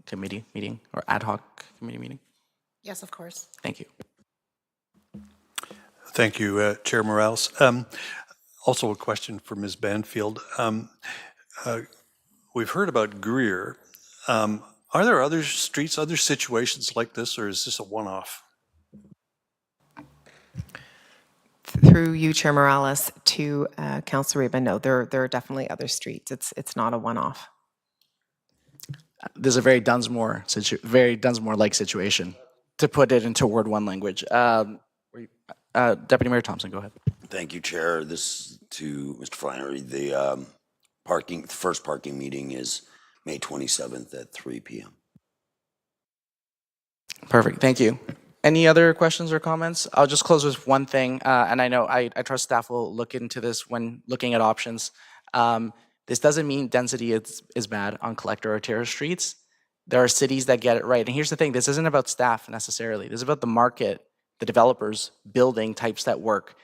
committee meeting or ad hoc committee meeting? Yes, of course. Thank you. Thank you, Chair Morales. Also a question for Ms. Banfield. We've heard about Greer. Are there other streets, other situations like this, or is this a one-off? Through you, Chair Morales, to Councillor Reba, no, there are definitely other streets. It's not a one-off. There's a very Dunsmore-like situation, to put it into Ward 1 language. Deputy Mayor Thompson, go ahead. Thank you, Chair. This to Mr. Flannery. The first parking meeting is May 27th at 3 p.m. Perfect, thank you. Any other questions or comments? I'll just close with one thing, and I know I trust staff will look into this when looking at options. This doesn't mean density is bad on collector or terrace streets. There are cities that get it right. And here's the thing, this isn't about staff necessarily. This is about the market, the developers building types that work.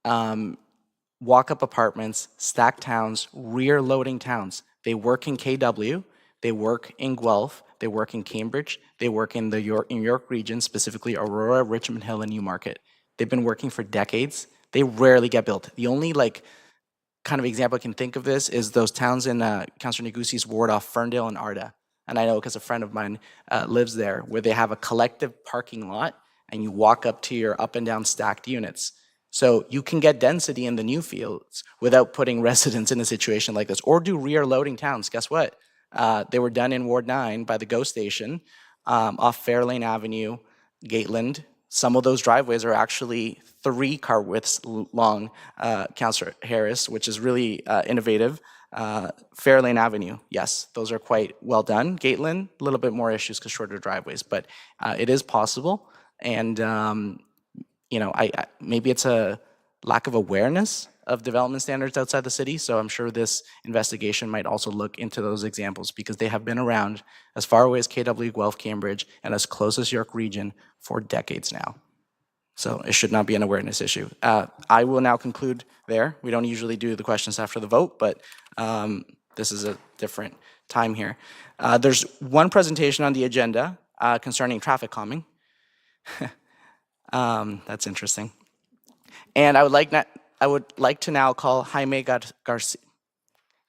Walk-up apartments, stacked towns, rear-loading towns. They work in KW, they work in Guelph, they work in Cambridge, they work in the York region, specifically Aurora, Richmond Hill, and Newmarket. They've been working for decades. They rarely get built. The only kind of example I can think of this is those towns in Councillor Negusi's ward off Ferndale and Arda. And I know because a friend of mine lives there, where they have a collective parking lot and you walk up to your up and down stacked units. So you can get density in the new fields without putting residents in a situation like this, or do rear loading towns. Guess what? They were done in Ward 9 by the GO station off Fairlane Avenue, Gateland. Some of those driveways are actually 3 car widths long, Councillor Harris, which is really innovative. Fairlane Avenue, yes, those are quite well done. Gateland, a little bit more issues because shorter driveways, but it is possible. And you know, maybe it's a lack of awareness of development standards outside the city. So I'm sure this investigation might also look into those examples because they have been around as far away as KW, Guelph, Cambridge, and as close as York region for decades now. So it should not be an awareness issue. I will now conclude there. We don't usually do the questions after the vote, but this is a different time here. There's one presentation on the agenda concerning traffic calming. That's interesting. And I would like to now call Jaime Garcia.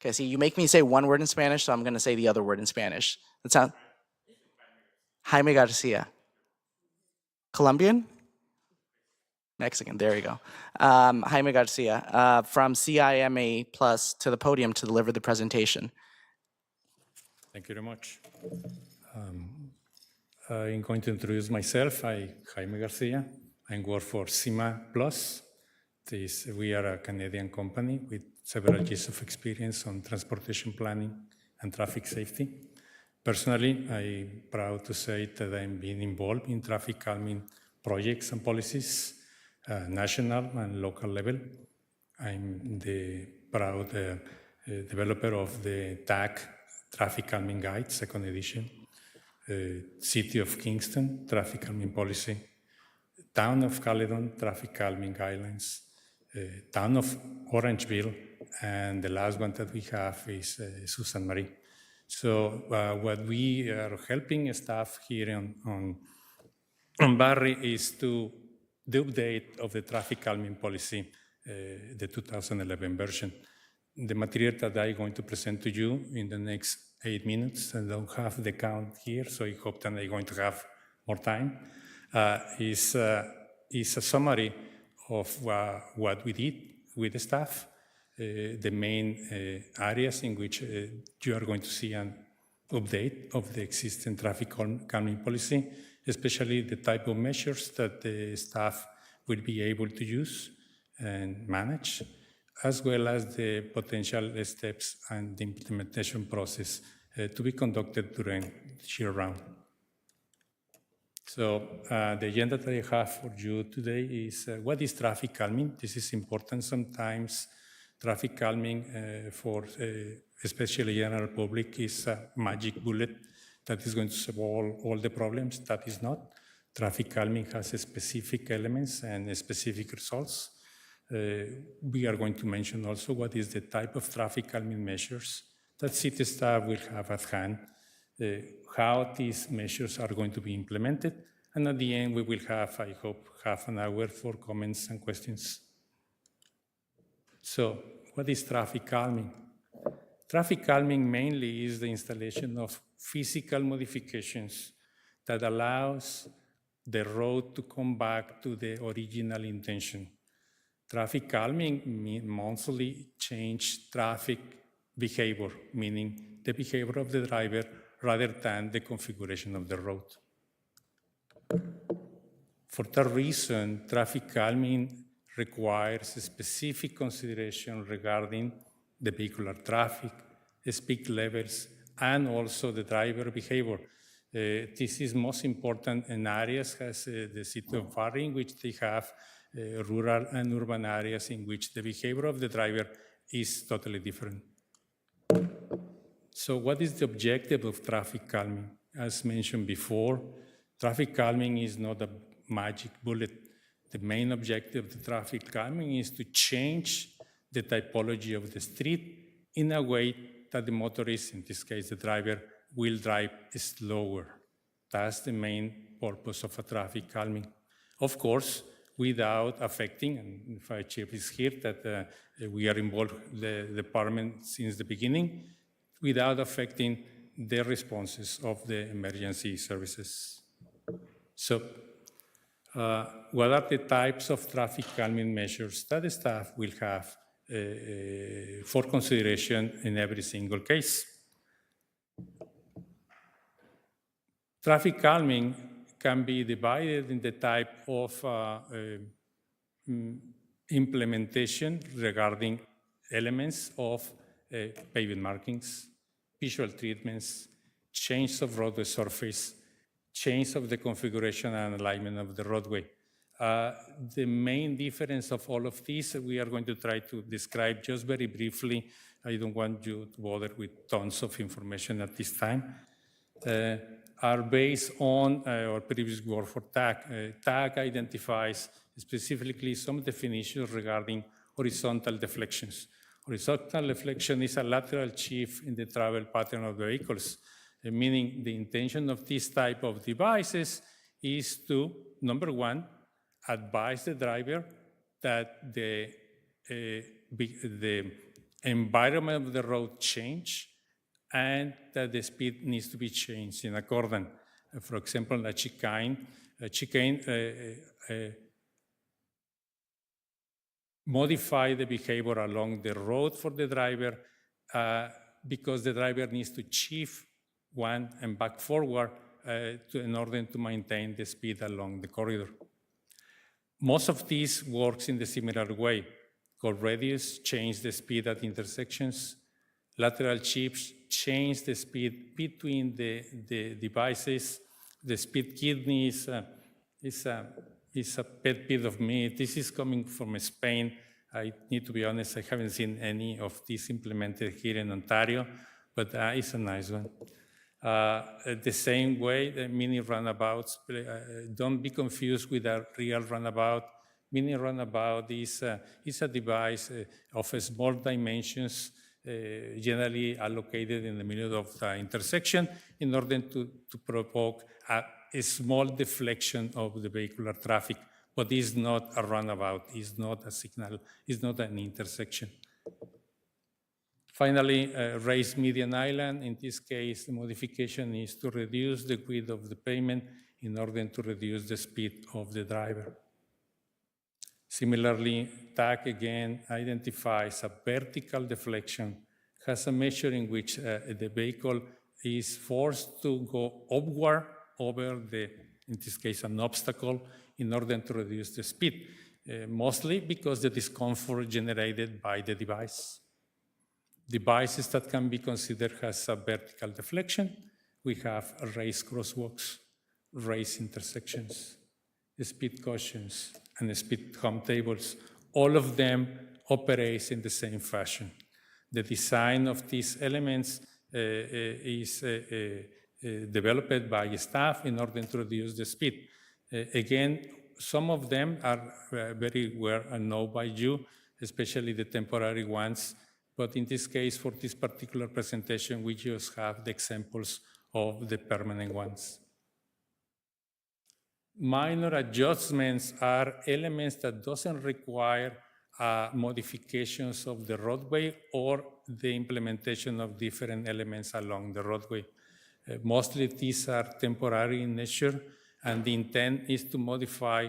Okay, see, you make me say one word in Spanish, so I'm going to say the other word in Spanish. That sound? Jaime Garcia. Colombian? Mexican, there you go. Jaime Garcia from CIMA Plus to the podium to deliver the presentation. Thank you very much. I'm going to introduce myself. I'm Jaime Garcia. I work for CIMA Plus. We are a Canadian company with several years of experience on transportation planning and traffic safety. Personally, I'm proud to say that I'm being involved in traffic calming projects and policies, national and local level. I'm the proud developer of the TAG Traffic Calming Guide, second edition, City of Kingston Traffic Calming Policy, Town of Caledon Traffic Calming Guidelines, Town of Orangeville, and the last one that we have is Susan Marie. So what we are helping staff here on Barrie is to the update of the traffic calming policy, the 2011 version. The material that I'm going to present to you in the next 8 minutes, and I don't have the count here, so I hope that I'm going to have more time, is a summary of what we did with the staff, the main areas in which you are going to see an update of the existing traffic calming policy, especially the type of measures that the staff will be able to use and manage, as well as the potential steps and the implementation process to be conducted during this year round. So the agenda that I have for you today is what is traffic calming? This is important. Sometimes traffic calming for especially general public is a magic bullet that is going to solve all the problems. That is not. Traffic calming has specific elements and specific results. We are going to mention also what is the type of traffic calming measures that city staff will have at hand, how these measures are going to be implemented, and at the end we will have, I hope, half an hour for comments and questions. So, what is traffic calming? Traffic calming mainly is the installation of physical modifications that allows the road to come back to the original intention. Traffic calming means mostly change traffic behavior, meaning the behavior of the driver rather than the configuration of the road. For that reason, traffic calming requires a specific consideration regarding the vehicular traffic, speed levels, and also the driver behavior. This is most important in areas as the City of Barrie, in which they have rural and urban areas in which the behavior of the driver is totally different. So what is the objective of traffic calming? As mentioned before, traffic calming is not a magic bullet. The main objective of the traffic calming is to change the typology of the street in a way that the motorist, in this case the driver, will drive slower. That's the main purpose of a traffic calming. Of course, without affecting, and Fire Chief is here, that we are involved, the department since the beginning, without affecting the responses of the emergency services. So, what are the types of traffic calming measures that the staff will have for consideration in every single case? Traffic calming can be divided in the type of implementation regarding elements of pavement markings, visual treatments, change of roadway surface, change of the configuration and alignment of the roadway. The main difference of all of these, we are going to try to describe just very briefly. I don't want you to bother with tons of information at this time. Are based on our previous work for TAG. TAG identifies specifically some definitions regarding horizontal deflections. Horizontal deflection is a lateral shift in the travel pattern of the vehicles, meaning the intention of this type of devices is to, number one, advise the driver that the environment of the road change and that the speed needs to be changed in accordance. For example, a chicane modify the behavior along the road for the driver because the driver needs to shift one and back forward in order to maintain the speed along the corridor. Most of this works in the similar way. Called radius, change the speed at intersections. Lateral shifts change the speed between the devices. The speed kidney is a pet peeve of me. This is coming from Spain. I need to be honest, I haven't seen any of this implemented here in Ontario, but it's a nice one. The same way, the mini runabouts, don't be confused with a real runabout. Mini runabout is a device of small dimensions, generally allocated in the middle of the intersection in order to provoke a small deflection of the vehicular traffic, but it's not a runabout, it's not a signal, it's not an intersection. Finally, raised median island. In this case, the modification is to reduce the width of the pavement in order to reduce the speed of the driver. Similarly, TAG again identifies a vertical deflection, has a measure in which the vehicle is forced to go upward over in this case, an obstacle in order to reduce the speed, mostly because the discomfort generated by the device. Devices that can be considered as a vertical deflection, we have raised crosswalks, raised intersections, speed cautions, and speed hump tables. All of them operate in the same fashion. The design of these elements is developed by staff in order to reduce the speed. Again, some of them are very well known by you, especially the temporary ones. But in this case, for this particular presentation, we just have the examples of the permanent ones. Minor adjustments are elements that doesn't require modifications of the roadway or the implementation of different elements along the roadway. Mostly these are temporary in nature, and the intent is to modify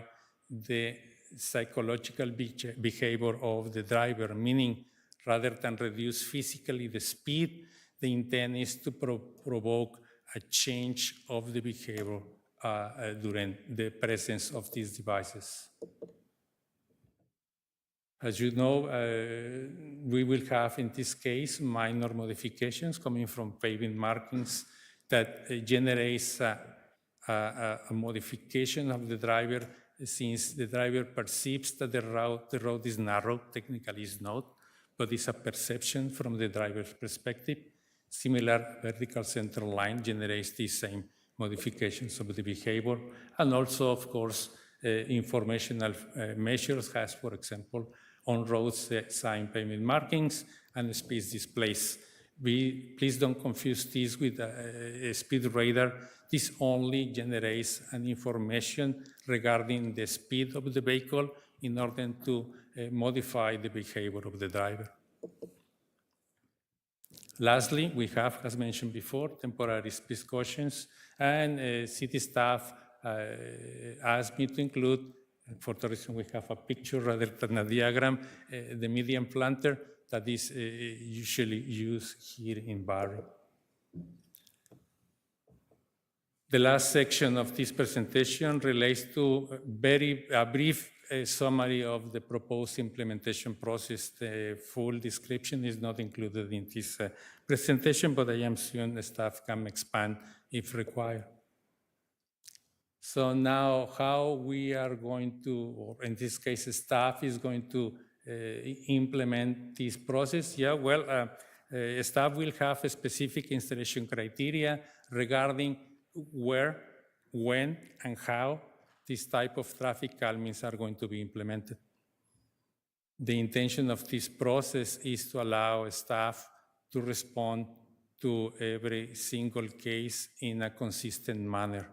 the psychological behavior of the driver, meaning rather than reduce physically the speed, the intent is to provoke a change of the behavior during the presence of these devices. As you know, we will have in this case minor modifications coming from pavement markings that generates a modification of the driver, since the driver perceives that the road is narrow. Technically it's not, but it's a perception from the driver's perspective. Similar vertical center line generates these same modifications of the behavior, and also, of course, informational measures has, for example, on roads sign pavement markings and speed displays. Please don't confuse this with a speed radar. This only generates an information regarding the speed of the vehicle in order to modify the behavior of the driver. Lastly, we have, as mentioned before, temporary speed cautions, and city staff asked me to include, for the reason we have a picture rather than a diagram, the median planter that is usually used here in Barrie. The last section of this presentation relates to a brief summary of the proposed implementation process. The full description is not included in this presentation, but I am sure the staff can expand if required. So now how we are going to, or in this case, staff is going to implement this process. Yeah, well, staff will have a specific installation criteria regarding where, when, and how this type of traffic calmings are going to be implemented. The intention of this process is to allow staff to respond to every single case in a consistent manner.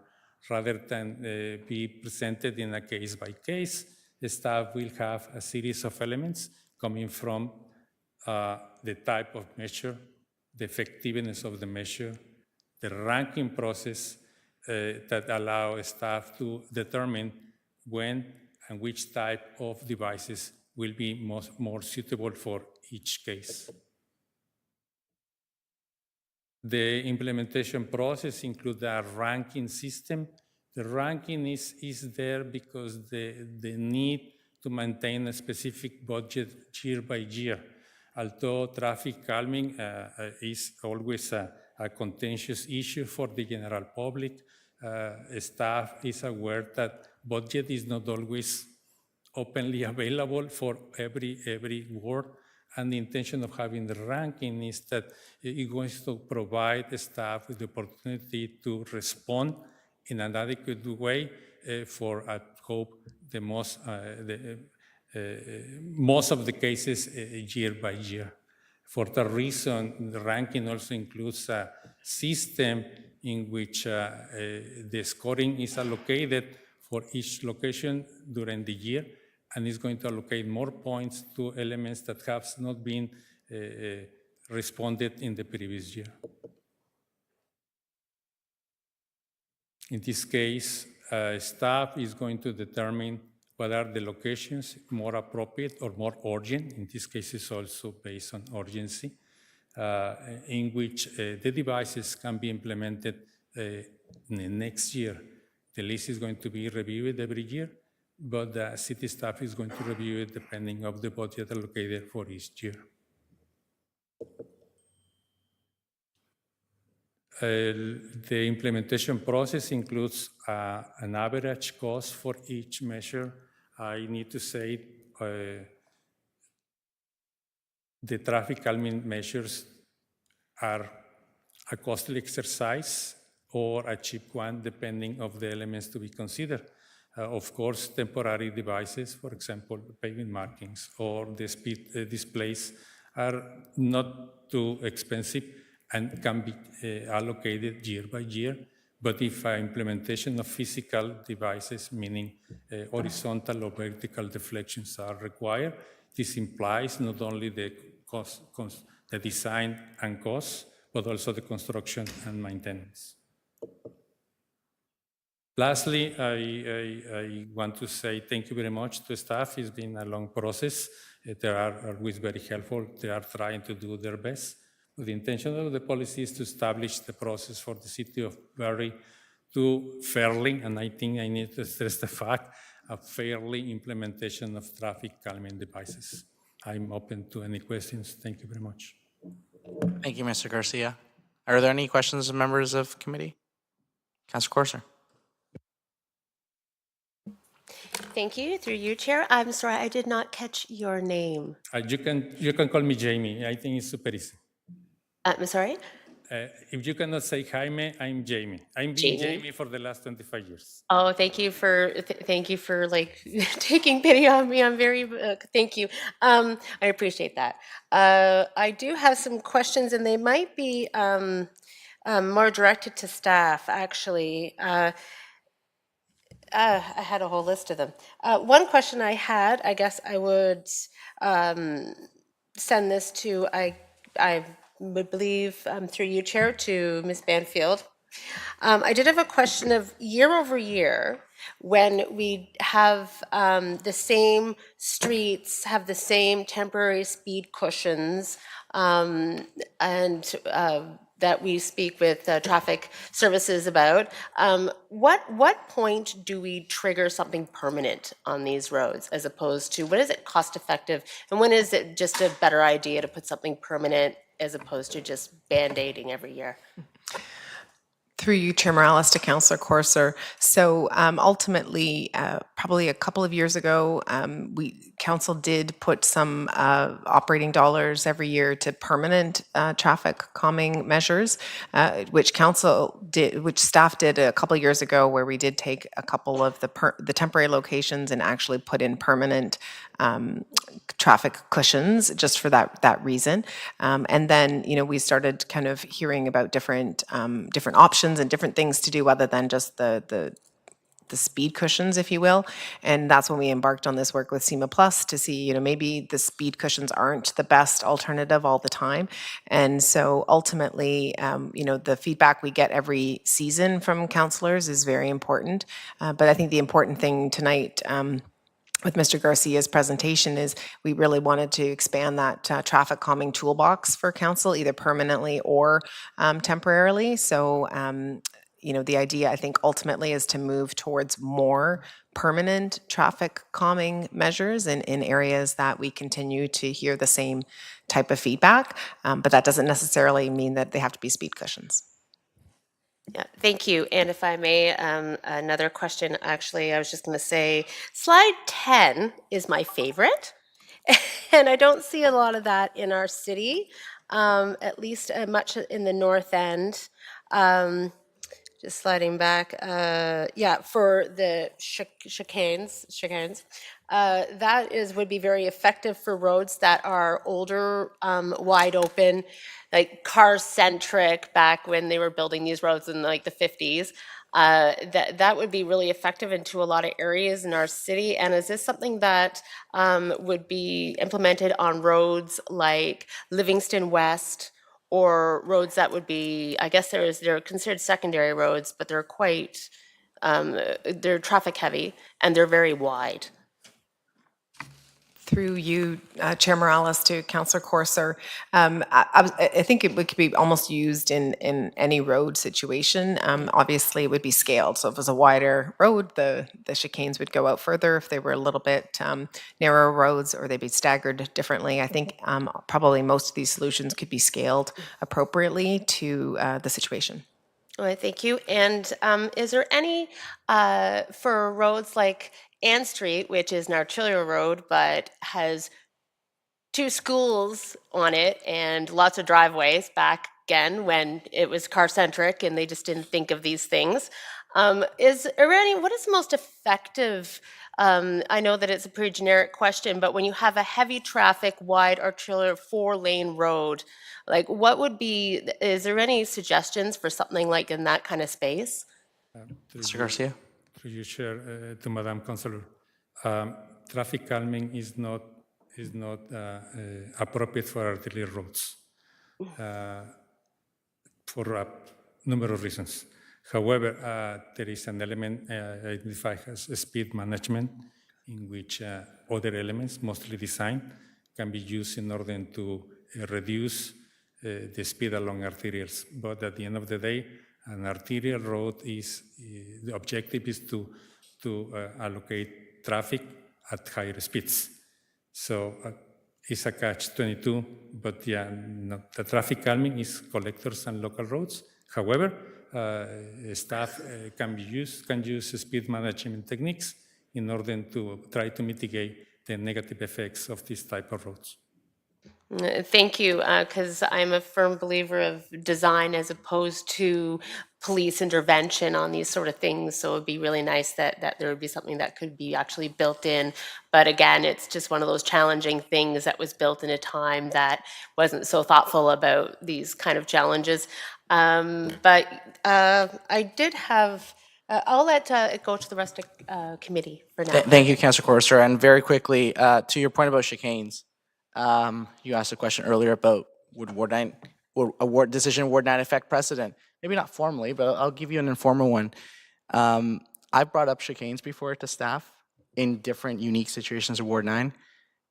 Rather than be presented in a case by case, the staff will have a series of elements coming from the type of measure, the effectiveness of the measure, the ranking process that allow staff to determine when and which type of devices will be more suitable for each case. The implementation process includes a ranking system. The ranking is there because the need to maintain a specific budget year by year. Although traffic calming is always a contentious issue for the general public, staff is aware that budget is not always openly available for every ward. And the intention of having the ranking is that it going to provide the staff with the opportunity to respond in an adequate way for, I hope, the most of the cases year by year. For that reason, the ranking also includes a system in which the scoring is allocated for each location during the year, and is going to allocate more points to elements that have not been responded in the previous year. In this case, staff is going to determine what are the locations more appropriate or more urgent. In this case, it's also based on urgency, in which the devices can be implemented in the next year. The list is going to be reviewed every year, but the city staff is going to review it depending on the budget allocated for each year. The implementation process includes an average cost for each measure. I need to say the traffic calming measures are a costly exercise or a cheap one, depending on the elements to be considered. Of course, temporary devices, for example, pavement markings or the speed displays, are not too expensive and can be allocated year by year. But if implementation of physical devices, meaning horizontal or vertical deflections, are required, this implies not only the the design and cost, but also the construction and maintenance. Lastly, I want to say thank you very much to staff. It's been a long process. They are always very helpful. They are trying to do their best. But the intention of the policy is to establish the process for the City of Barrie to fairly, and I think I need to stress the fact, a fairly implementation of traffic calming devices. I'm open to any questions. Thank you very much. Thank you, Mr. Garcia. Are there any questions of members of committee? Councilor Corser. Thank you. Through you, Chair. I'm sorry, I did not catch your name. You can call me Jamie. I think it's super easy. I'm sorry? If you cannot say Jaime, I'm Jamie. I've been Jamie for the last 25 years. Oh, thank you for like taking pity on me. I'm very thank you. I appreciate that. I do have some questions, and they might be more directed to staff. Actually, I had a whole list of them. One question I had, I guess I would send this to I would believe through you, Chair, to Ms. Banfield. I did have a question of year over year, when we have the same streets, have the same temporary speed cushions, and that we speak with traffic services about, what point do we trigger something permanent on these roads, as opposed to when is it cost effective, and when is it just a better idea to put something permanent as opposed to just band-aiding every year? Through you, Chair Morales, to Councillor Corser. So ultimately, probably a couple of years ago, Council did put some operating dollars every year to permanent traffic calming measures, which staff did a couple of years ago, where we did take a couple of the temporary locations and actually put in permanent traffic cushions just for that reason. And then, we started kind of hearing about different options and different things to do other than just the speed cushions, if you will. And that's when we embarked on this work with SEMA Plus to see, maybe the speed cushions aren't the best alternative all the time. And so ultimately, the feedback we get every season from councillors is very important. But I think the important thing tonight, with Mr. Garcia's presentation, is we really wanted to expand that traffic calming toolbox for council, either permanently or temporarily. So, the idea, I think, ultimately is to move towards more permanent traffic calming measures in areas that we continue to hear the same type of feedback. But that doesn't necessarily mean that they have to be speed cushions. Yeah, thank you. And if I may, another question, actually, I was just going to say, slide 10 is my favorite. And I don't see a lot of that in our city, at least much in the north end. Just sliding back, for the chicanes, that would be very effective for roads that are older, wide open, like car-centric, back when they were building these roads in like the 50s. That would be really effective into a lot of areas in our city. And is this something that would be implemented on roads like Livingston West, or roads that would be, I guess they're considered secondary roads, but they're quite, they're traffic heavy and they're very wide? Through you, Chair Morales, to Councillor Corser, I think it could be almost used in any road situation. Obviously, it would be scaled. So if it was a wider road, the chicanes would go out further. If they were a little bit narrower roads, or they'd be staggered differently, I think probably most of these solutions could be scaled appropriately to the situation. All right, thank you. And is there any, for roads like Ann Street, which is an arterial road, but has 2 schools on it and lots of driveways back again when it was car-centric and they just didn't think of these things. What is the most effective, I know that it's a pretty generic question, but when you have a heavy traffic, wide arterial 4-lane road, like is there any suggestions for something like in that kind of space? Mr. Garcia. Through you, Chair, to Madam Councillor, traffic calming is not appropriate for arterial roads. for a number of reasons. However, there is an element identified as speed management in which other elements, mostly design, can be used in order to reduce the speed along arterials. But at the end of the day, an arterial road is, the objective is to allocate traffic at higher speeds. So it's a catch-22, but yeah, no, the traffic calming is collectors and local roads. However, staff can use speed management techniques in order to try to mitigate the negative effects of this type of roads. Thank you, because I'm a firm believer of design as opposed to police intervention on these sort of things. So it'd be really nice that there would be something that could be actually built in. But again, it's just one of those challenging things that was built in a time that wasn't so thoughtful about these kind of challenges. But I did have, I'll let it go to the rest of committee for now. Thank you, Councillor Corser. And very quickly, to your point about chicanes, you asked a question earlier about would a decision in Ward 9 affect precedent? Maybe not formally, but I'll give you an informal one. I've brought up chicanes before to staff in different unique situations of Ward 9,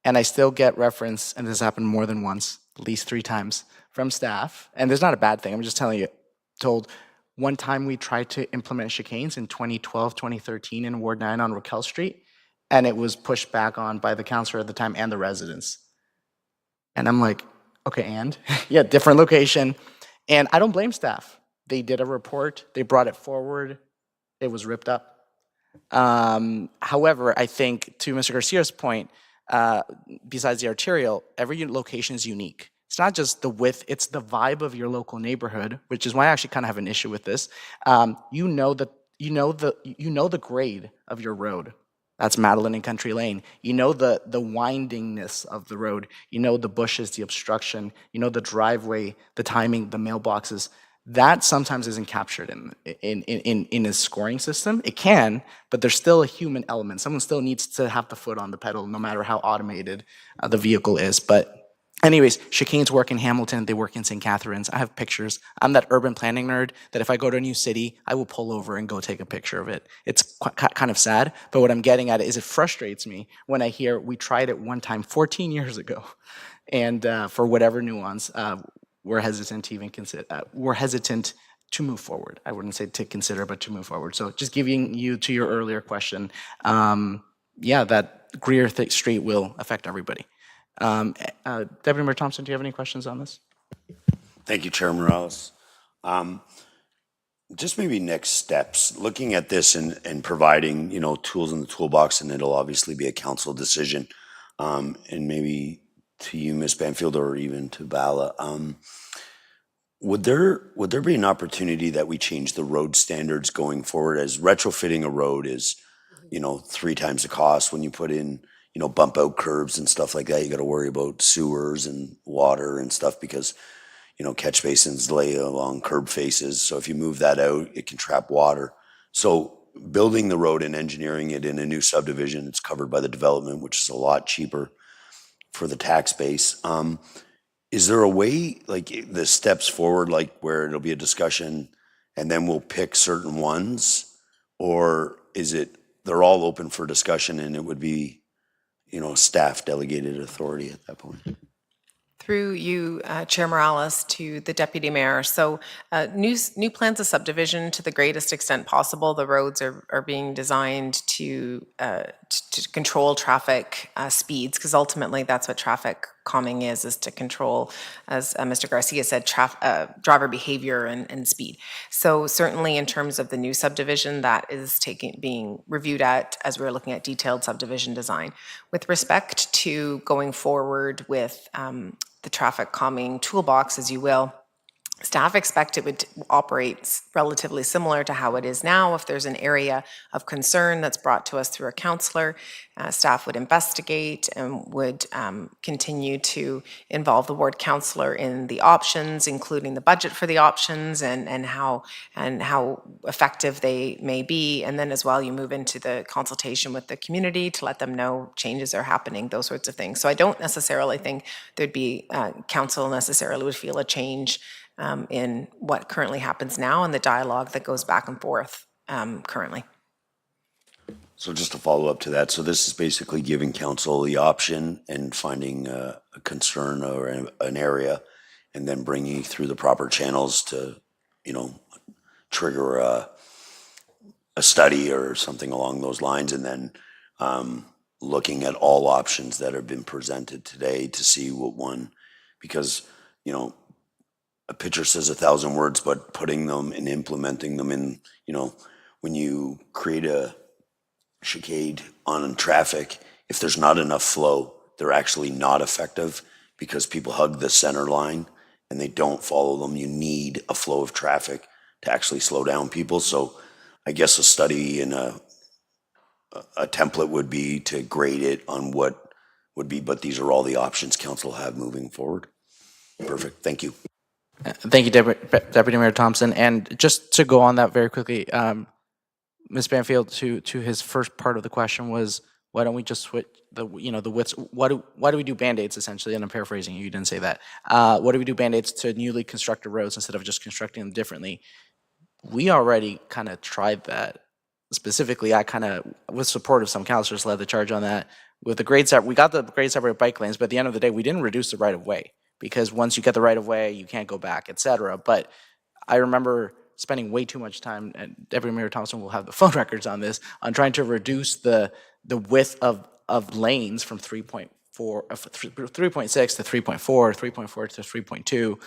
and I still get reference, and this happened more than once, at least 3 times, from staff. And there's not a bad thing, I'm just telling you, told one time we tried to implement chicanes in 2012, 2013 in Ward 9 on Raquel Street, and it was pushed back on by the councillor at the time and the residents. And I'm like, okay, and? Yeah, different location. And I don't blame staff. They did a report, they brought it forward, it was ripped up. However, I think to Mr. Garcia's point, besides the arterial, every location is unique. It's not just the width, it's the vibe of your local neighborhood, which is why I actually kind of have an issue with this. You know the grade of your road. That's Madeline and Country Lane. You know the windingness of the road. You know the bushes, the obstruction. You know the driveway, the timing, the mailboxes. That sometimes isn't captured in a scoring system. It can, but there's still a human element. Someone still needs to have the foot on the pedal, no matter how automated the vehicle is. But anyways, chicanes work in Hamilton, they work in St. Catharines. I have pictures. I'm that urban planning nerd that if I go to a new city, I will pull over and go take a picture of it. It's kind of sad, but what I'm getting at is it frustrates me when I hear we tried it one time 14 years ago, and for whatever nuance, we're hesitant to even consider, we're hesitant to move forward. I wouldn't say to consider, but to move forward. So just giving you to your earlier question, yeah, that Greer Street will affect everybody. Deputy Mayor Thompson, do you have any questions on this? Thank you, Chair Morales. Just maybe next steps, looking at this and providing, tools in the toolbox, and it'll obviously be a council decision. And maybe to you, Ms. Banfield, or even to Bala, would there be an opportunity that we change the road standards going forward, as retrofitting a road is, 3 times the cost when you put in, bump out curbs and stuff like that. You got to worry about sewers and water and stuff because, catch basins lay along curb faces. So if you move that out, it can trap water. So building the road and engineering it in a new subdivision, it's covered by the development, which is a lot cheaper for the tax base. Is there a way, like the steps forward, like where it'll be a discussion and then we'll pick certain ones? Or is it, they're all open for discussion and it would be, staff delegated authority at that point? Through you, Chair Morales, to the Deputy Mayor. So new plans of subdivision to the greatest extent possible. The roads are being designed to control traffic speeds, because ultimately that's what traffic calming is to control, as Mr. Garcia said, driver behavior and speed. So certainly in terms of the new subdivision, that is being reviewed as we're looking at detailed subdivision design. With respect to going forward with the traffic calming toolbox, as you will, Staff expect it would operate relatively similar to how it is now. If there's an area of concern that's brought to us through a counselor, staff would investigate and would continue to involve the ward counselor in the options, including the budget for the options and how effective they may be. And then as well, you move into the consultation with the community to let them know changes are happening, those sorts of things. So I don't necessarily think there'd be council necessarily would feel a change in what currently happens now and the dialogue that goes back and forth currently. So just to follow up to that, so this is basically giving council the option and finding a concern or an area and then bringing it through the proper channels to, trigger a study or something along those lines, and then looking at all options that have been presented today to see what one, because, a picture says 1,000 words, but putting them and implementing them in, when you create a chicane on traffic, if there's not enough flow, they're actually not effective because people hug the center line and they don't follow them. You need a flow of traffic to actually slow down people. So I guess a study and a template would be to grade it on what would be, but these are all the options council have moving forward. Perfect, thank you. Thank you, Deputy Mayor Thompson. And just to go on that very quickly, Ms. Banfield, to his first part of the question was, why don't we just switch the widths? Why do we do Band-Aids essentially? And I'm paraphrasing you didn't say that. Why do we do Band-Aids to newly constructed roads instead of just constructing them differently? We already kind of tried that. Specifically, I kind of, with support of some councilors, led the charge on that. With the grade set, we got the grade separate bike lanes, but at the end of the day, we didn't reduce the right of way because once you get the right of way, you can't go back, etc. But I remember spending way too much time, and Deputy Mayor Thompson will have the phone records on this, on trying to reduce the width of lanes from 3.6 to 3.4, 3.4 to 3.2.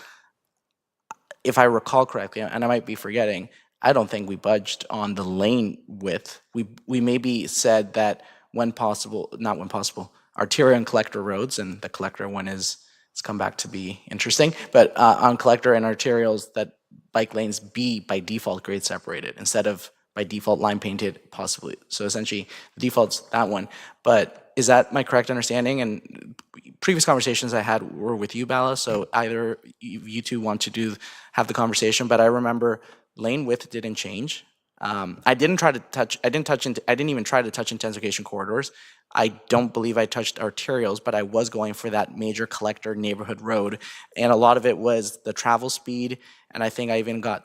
If I recall correctly, and I might be forgetting, I don't think we budged on the lane width. We maybe said that when possible, not when possible, arterial and collector roads, and the collector one it's come back to be interesting, but on collector and arterials, that bike lanes be by default grade separated instead of by default line painted possibly. So essentially the default's that one. But is that my correct understanding? And previous conversations I had were with you, Bala, so either you two want to have the conversation, but I remember lane width didn't change. I didn't even try to touch intensification corridors. I don't believe I touched arterials, but I was going for that major collector neighborhood road. And a lot of it was the travel speed. And I think I even got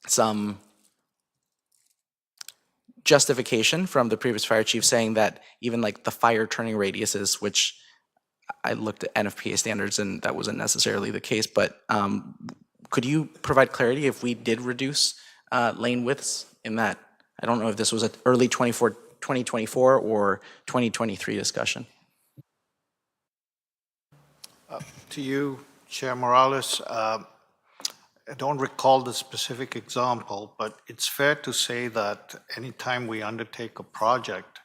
some justification from the previous fire chief saying that even like the fire turning radiuses, which I looked at NFPA standards and that wasn't necessarily the case, but could you provide clarity if we did reduce lane widths in that? I don't know if this was an early 2024 or 2023 discussion. To you, Chair Morales, I don't recall the specific example, but it's fair to say that anytime we undertake a project,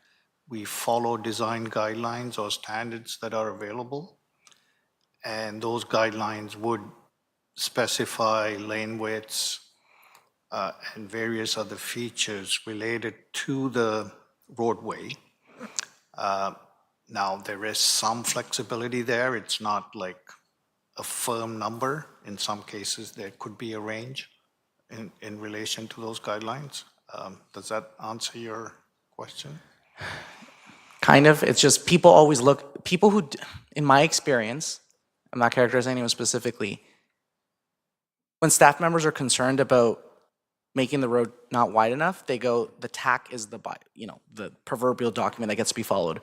we follow design guidelines or standards that are available. And those guidelines would specify lane widths and various other features related to the roadway. Now, there is some flexibility there. It's not like a firm number. In some cases, there could be a range in relation to those guidelines. Does that answer your question? Kind of. It's just people who, in my experience, I'm not characterizing anyone specifically, when staff members are concerned about making the road not wide enough, they go, the TAC is the proverbial document that gets to be followed.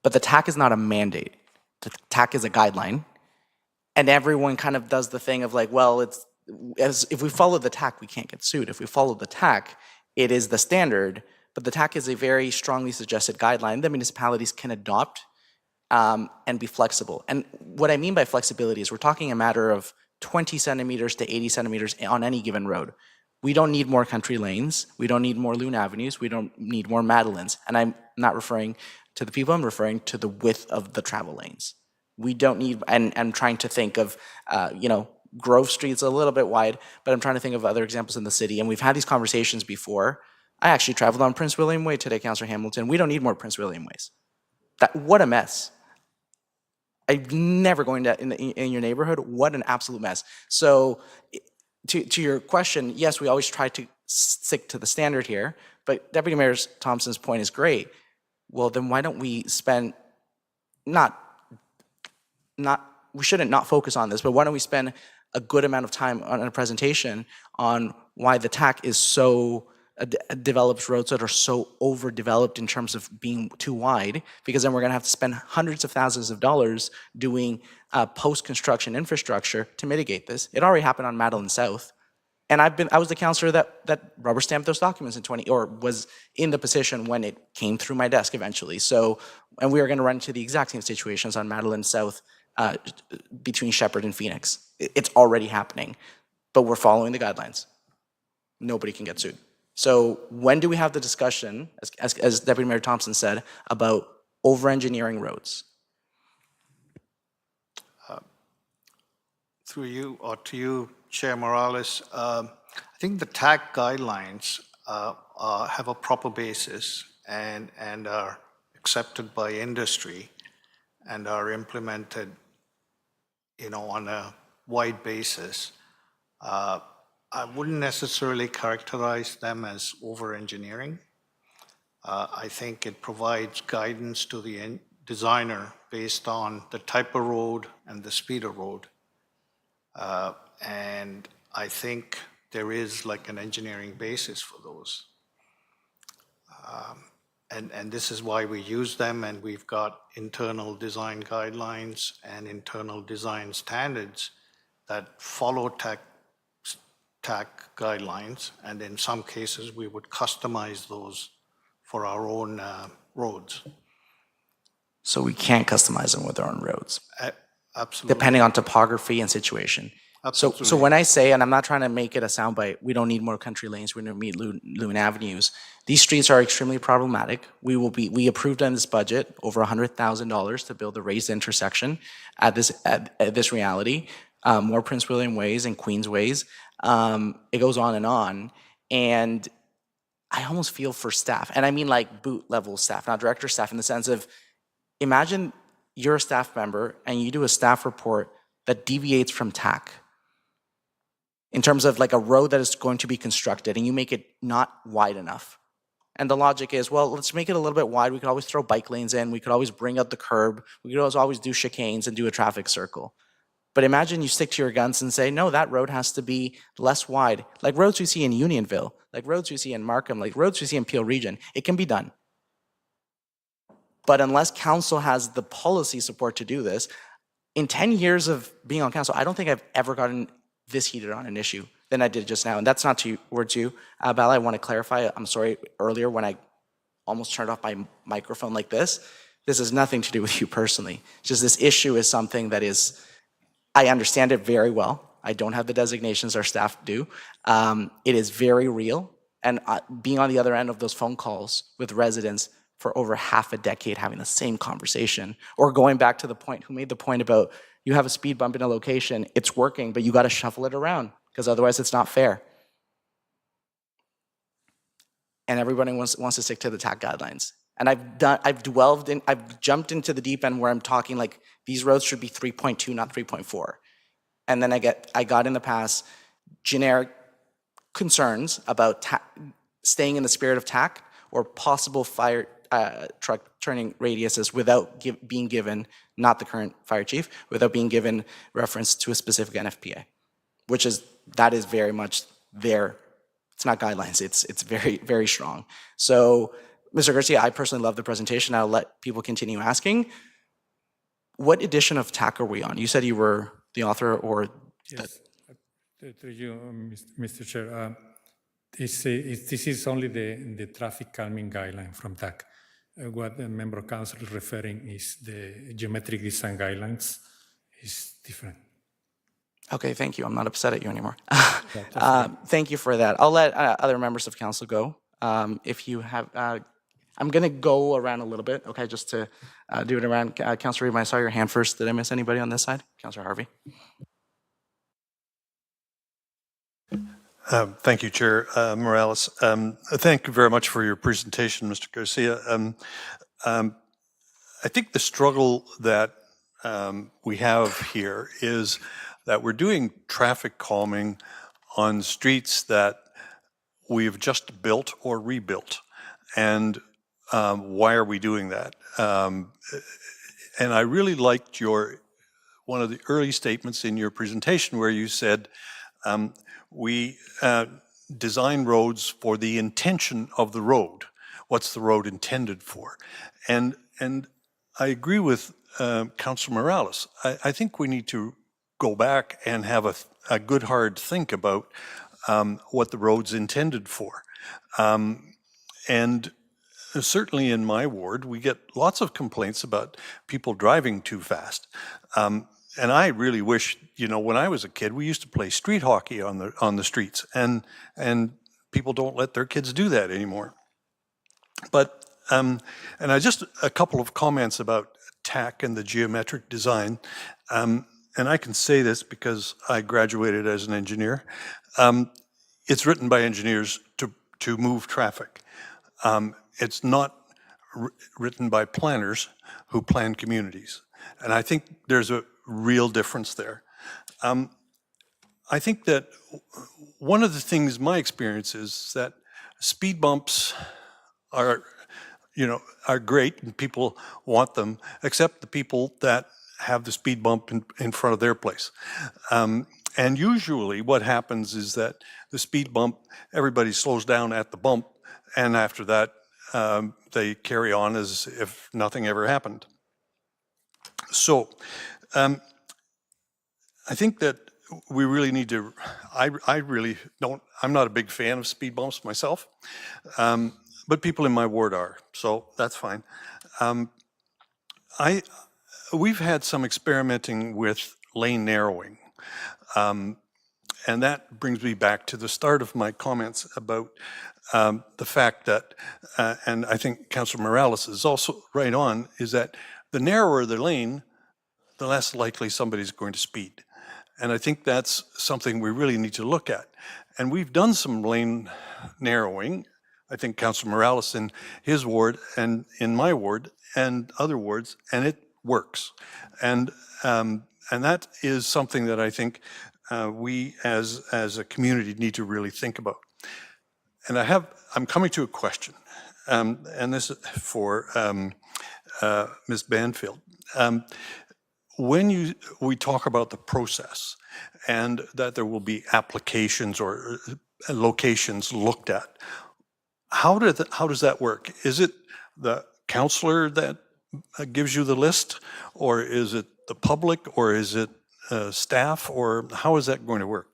But the TAC is not a mandate. The TAC is a guideline. And everyone kind of does the thing of like, well, if we follow the TAC, we can't get sued. If we follow the TAC, it is the standard. But the TAC is a very strongly suggested guideline that municipalities can adopt and be flexible. And what I mean by flexibility is we're talking a matter of 20 centimeters to 80 centimeters on any given road. We don't need more country lanes. We don't need more Loon Avenues. We don't need more Madelines. And I'm not referring to the people, I'm referring to the width of the travel lanes. We don't need, and I'm trying to think of, Grove Street's a little bit wide, but I'm trying to think of other examples in the city, and we've had these conversations before. I actually traveled on Prince William Way today, Councillor Hamilton. We don't need more Prince William Ways. What a mess. I'm never going to in your neighborhood. What an absolute mess. So to your question, yes, we always try to stick to the standard here, but Deputy Mayor Thompson's point is great. Well, then why don't we spend we shouldn't not focus on this, but why don't we spend a good amount of time on a presentation on why the TAC is so develops roads that are so overdeveloped in terms of being too wide, because then we're going to have to spend hundreds of thousands of dollars doing post-construction infrastructure to mitigate this. It already happened on Madeline South. And I was the councillor that rubber stamped those documents or was in the position when it came through my desk eventually. So, and we are going to run into the exact same situations on Madeline South between Shepherd and Phoenix. It's already happening, but we're following the guidelines. Nobody can get sued. So when do we have the discussion, as Deputy Mayor Thompson said, about over-engineering roads? Through you, or to you, Chair Morales, I think the TAC guidelines have a proper basis and are accepted by industry and are implemented, on a wide basis. I wouldn't necessarily characterize them as over-engineering. I think it provides guidance to the designer based on the type of road and the speed of road. And I think there is like an engineering basis for those. And this is why we use them, and we've got internal design guidelines and internal design standards that follow TAC guidelines, and in some cases we would customize those for our own roads. So we can't customize them with our own roads, Absolutely. depending on topography and situation. Absolutely. So when I say, and I'm not trying to make it a soundbite, we don't need more country lanes, we don't need Loon Avenues. These streets are extremely problematic. We approved on this budget over $100,000 to build a raised intersection at this reality. More Prince William Ways and Queens Ways. It goes on. And I almost feel for staff. And I mean like boot level staff, not director staff, in the sense of, imagine you're a staff member and you do a staff report that deviates from TAC in terms of like a road that is going to be constructed, and you make it not wide enough. And the logic is, well, let's make it a little bit wide. We could always throw bike lanes in. We could always bring out the curb. We could always do chicanes and do a traffic circle. But imagine you stick to your guns and say, no, that road has to be less wide. Like roads we see in Unionville, like roads we see in Markham, like roads we see in Peel Region. It can be done. But unless council has the policy support to do this, in 10 years of being on council, I don't think I've ever gotten this heated on an issue than I did just now. And that's not towards you, Bala. I want to clarify. I'm sorry earlier when I almost turned off my microphone like this. This has nothing to do with you personally. It's just this issue is something that is, I understand it very well. I don't have the designations our staff do. It is very real. And being on the other end of those phone calls with residents for over half a decade, having the same conversation, or going back to the point, who made the point about you have a speed bump in a location, it's working, but you got to shuffle it around because otherwise it's not fair. And everybody wants to stick to the TAC guidelines. And I've jumped into the deep end where I'm talking like these roads should be 3.2, not 3.4. And then I got in the past generic concerns about staying in the spirit of TAC or possible fire truck turning radiuses without being given, not the current fire chief, without being given reference to a specific NFPA, that is very much there. It's not guidelines, it's very, very strong. So, Mr. Garcia, I personally love the presentation. I'll let people continue asking. What edition of TAC are we on? You said you were the author or... Yes, to you, Mr. Chair. This is only the traffic calming guideline from TAC. What the member of council is referring is the geometric design guidelines is different. Okay, thank you. I'm not upset at you anymore. Thank you for that. I'll let other members of council go. If you have, I'm going to go around a little bit, okay, just to do it around. Councilor Reed, I saw your hand first. Did I miss anybody on this side? Councilor Harvey. Thank you, Chair Morales. Thank you very much for your presentation, Mr. Garcia. I think the struggle that we have here is that we're doing traffic calming on streets that we've just built or rebuilt. And why are we doing that? And I really liked one of the early statements in your presentation where you said we design roads for the intention of the road. What's the road intended for? And I agree with Councilor Morales. I think we need to go back and have a good hard think about what the road's intended for. And certainly in my ward, we get lots of complaints about people driving too fast. And I really wish, when I was a kid, we used to play street hockey on the streets, and people don't let their kids do that anymore. But and just a couple of comments about TAC and the geometric design. And I can say this because I graduated as an engineer. It's written by engineers to move traffic. It's not written by planners who plan communities. And I think there's a real difference there. I think that one of the things, my experience is that speed bumps are great and people want them, except the people that have the speed bump in front of their place. And usually what happens is that the speed bump, everybody slows down at the bump, and after that, they carry on as if nothing ever happened. So I think that we really need to, I really don't, I'm not a big fan of speed bumps myself, but people in my ward are, so that's fine. We've had some experimenting with lane narrowing. And that brings me back to the start of my comments about the fact that, and I think Councilor Morales is also right on, is that the narrower the lane, the less likely somebody's going to speed. And I think that's something we really need to look at. And we've done some lane narrowing. I think Councilor Morales in his ward and in my ward and other wards, and it works. And that is something that I think we as a community need to really think about. And I'm coming to a question, and this is for Ms. Banfield. When we talk about the process and that there will be applications or locations looked at, how does that work? Is it the councillor that gives you the list, or is it the public, or is it staff, or how is that going to work?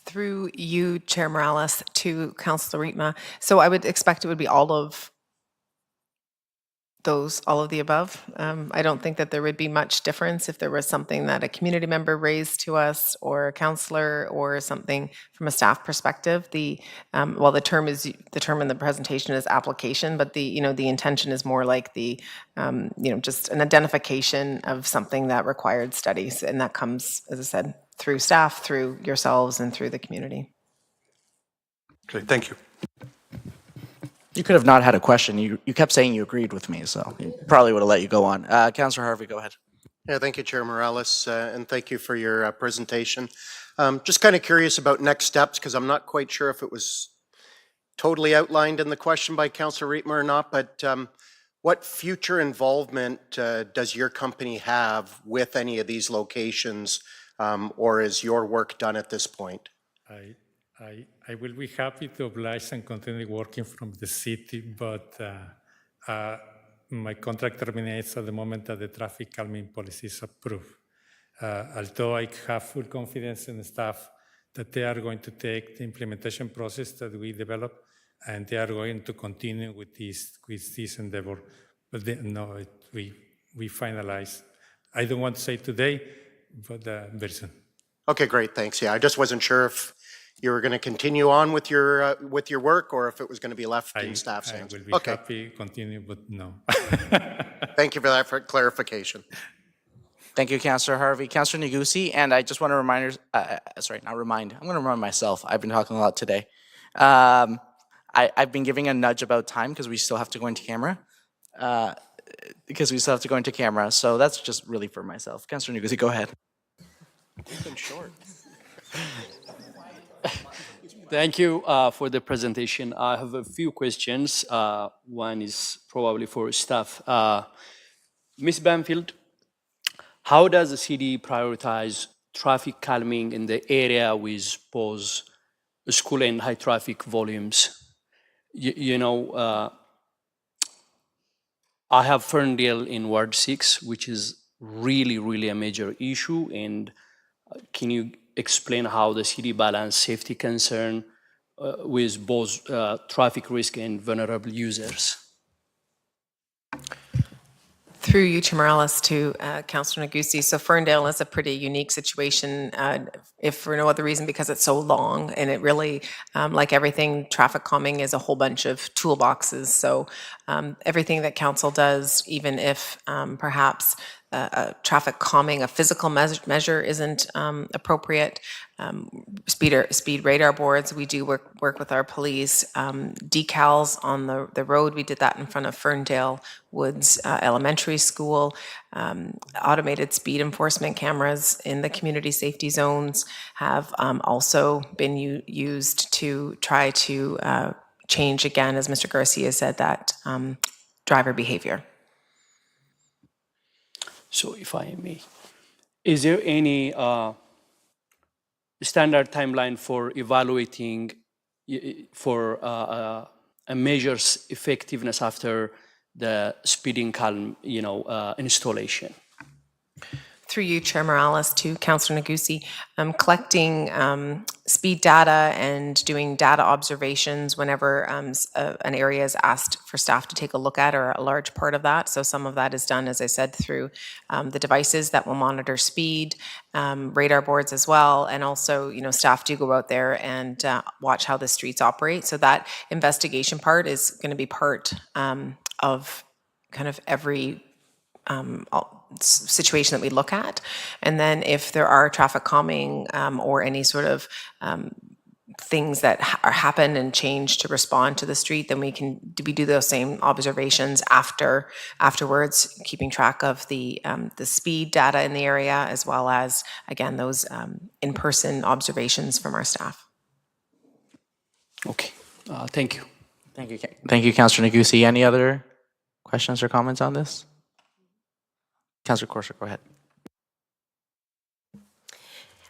Through you, Chair Morales, to Councillor Rietma. So I would expect it would be all of the above. I don't think that there would be much difference if there was something that a community member raised to us, or a councillor, or something from a staff perspective. The term in the presentation is application, but the intention is more like just an identification of something that required studies, and that comes, as I said, through staff, through yourselves, and through the community. Okay, thank you. You could have not had a question. You kept saying you agreed with me, so you probably would have let you go on. Councillor Harvey, go ahead. Yeah, thank you, Chair Morales, and thank you for your presentation. Just kind of curious about next steps, because I'm not quite sure if it was totally outlined in the question by Councillor Rietma or not, but what future involvement does your company have with any of these locations, or is your work done at this point? I will be happy to oblige and continue working from the city, but my contract terminates at the moment that the traffic calming policy is approved. Although I have full confidence in the staff that they are going to take the implementation process that we develop, and they are going to continue with this endeavor. But we finalize. I don't want to say today, but very soon. Okay, great, thanks. Yeah, I just wasn't sure if you were going to continue on with your work, or if it was going to be left in staff's hands. I will be happy to continue, but no. Thank you for that clarification. Thank you, Councillor Harvey. Councillor Negussi, and I just want to remind, I'm going to remind myself, I've been talking a lot today. I've been giving a nudge about time because we still have to go into camera. So that's just really for myself. Councillor Negussi, go ahead. Thank you for the presentation. I have a few questions. One is probably for staff. Ms. Banfield, how does the city prioritize traffic calming in the area with both school and high traffic volumes? I have Ferndale in Ward 6, which is really a major issue. And can you explain how the city balance safety concern with both traffic risk and vulnerable users? Through you, Chair Morales, to Councillor Negussi. So Ferndale is a pretty unique situation, if for no other reason because it's so long, and it really, like everything, traffic calming is a whole bunch of toolboxes. So everything that council does, even if perhaps traffic calming, a physical measure isn't appropriate. Speed radar boards, we do work with our police. Decals on the road, we did that in front of Ferndale Woods Elementary School. Automated speed enforcement cameras in the community safety zones have also been used to try to change, again, as Mr. Garcia said, that driver behavior. So if I may, is there any standard timeline for evaluating for a measure's effectiveness after the speeding calm, installation? Through you, Chair Morales, to Councillor Negussi, collecting speed data and doing data observations whenever an area is asked for staff to take a look at, are a large part of that. So some of that is done, as I said, through the devices that will monitor speed, radar boards as well, and also, staff do go out there and watch how the streets operate. So that investigation part is going to be part of kind of every situation that we look at. And then if there are traffic calming or any sort of things that happen and change to respond to the street, then we do those same observations afterwards, keeping track of the speed data in the area, as well as, again, those in-person observations from our staff. Okay, thank you. Thank you, Councillor Negussi. Any other questions or comments on this? Councillor Corser, go ahead.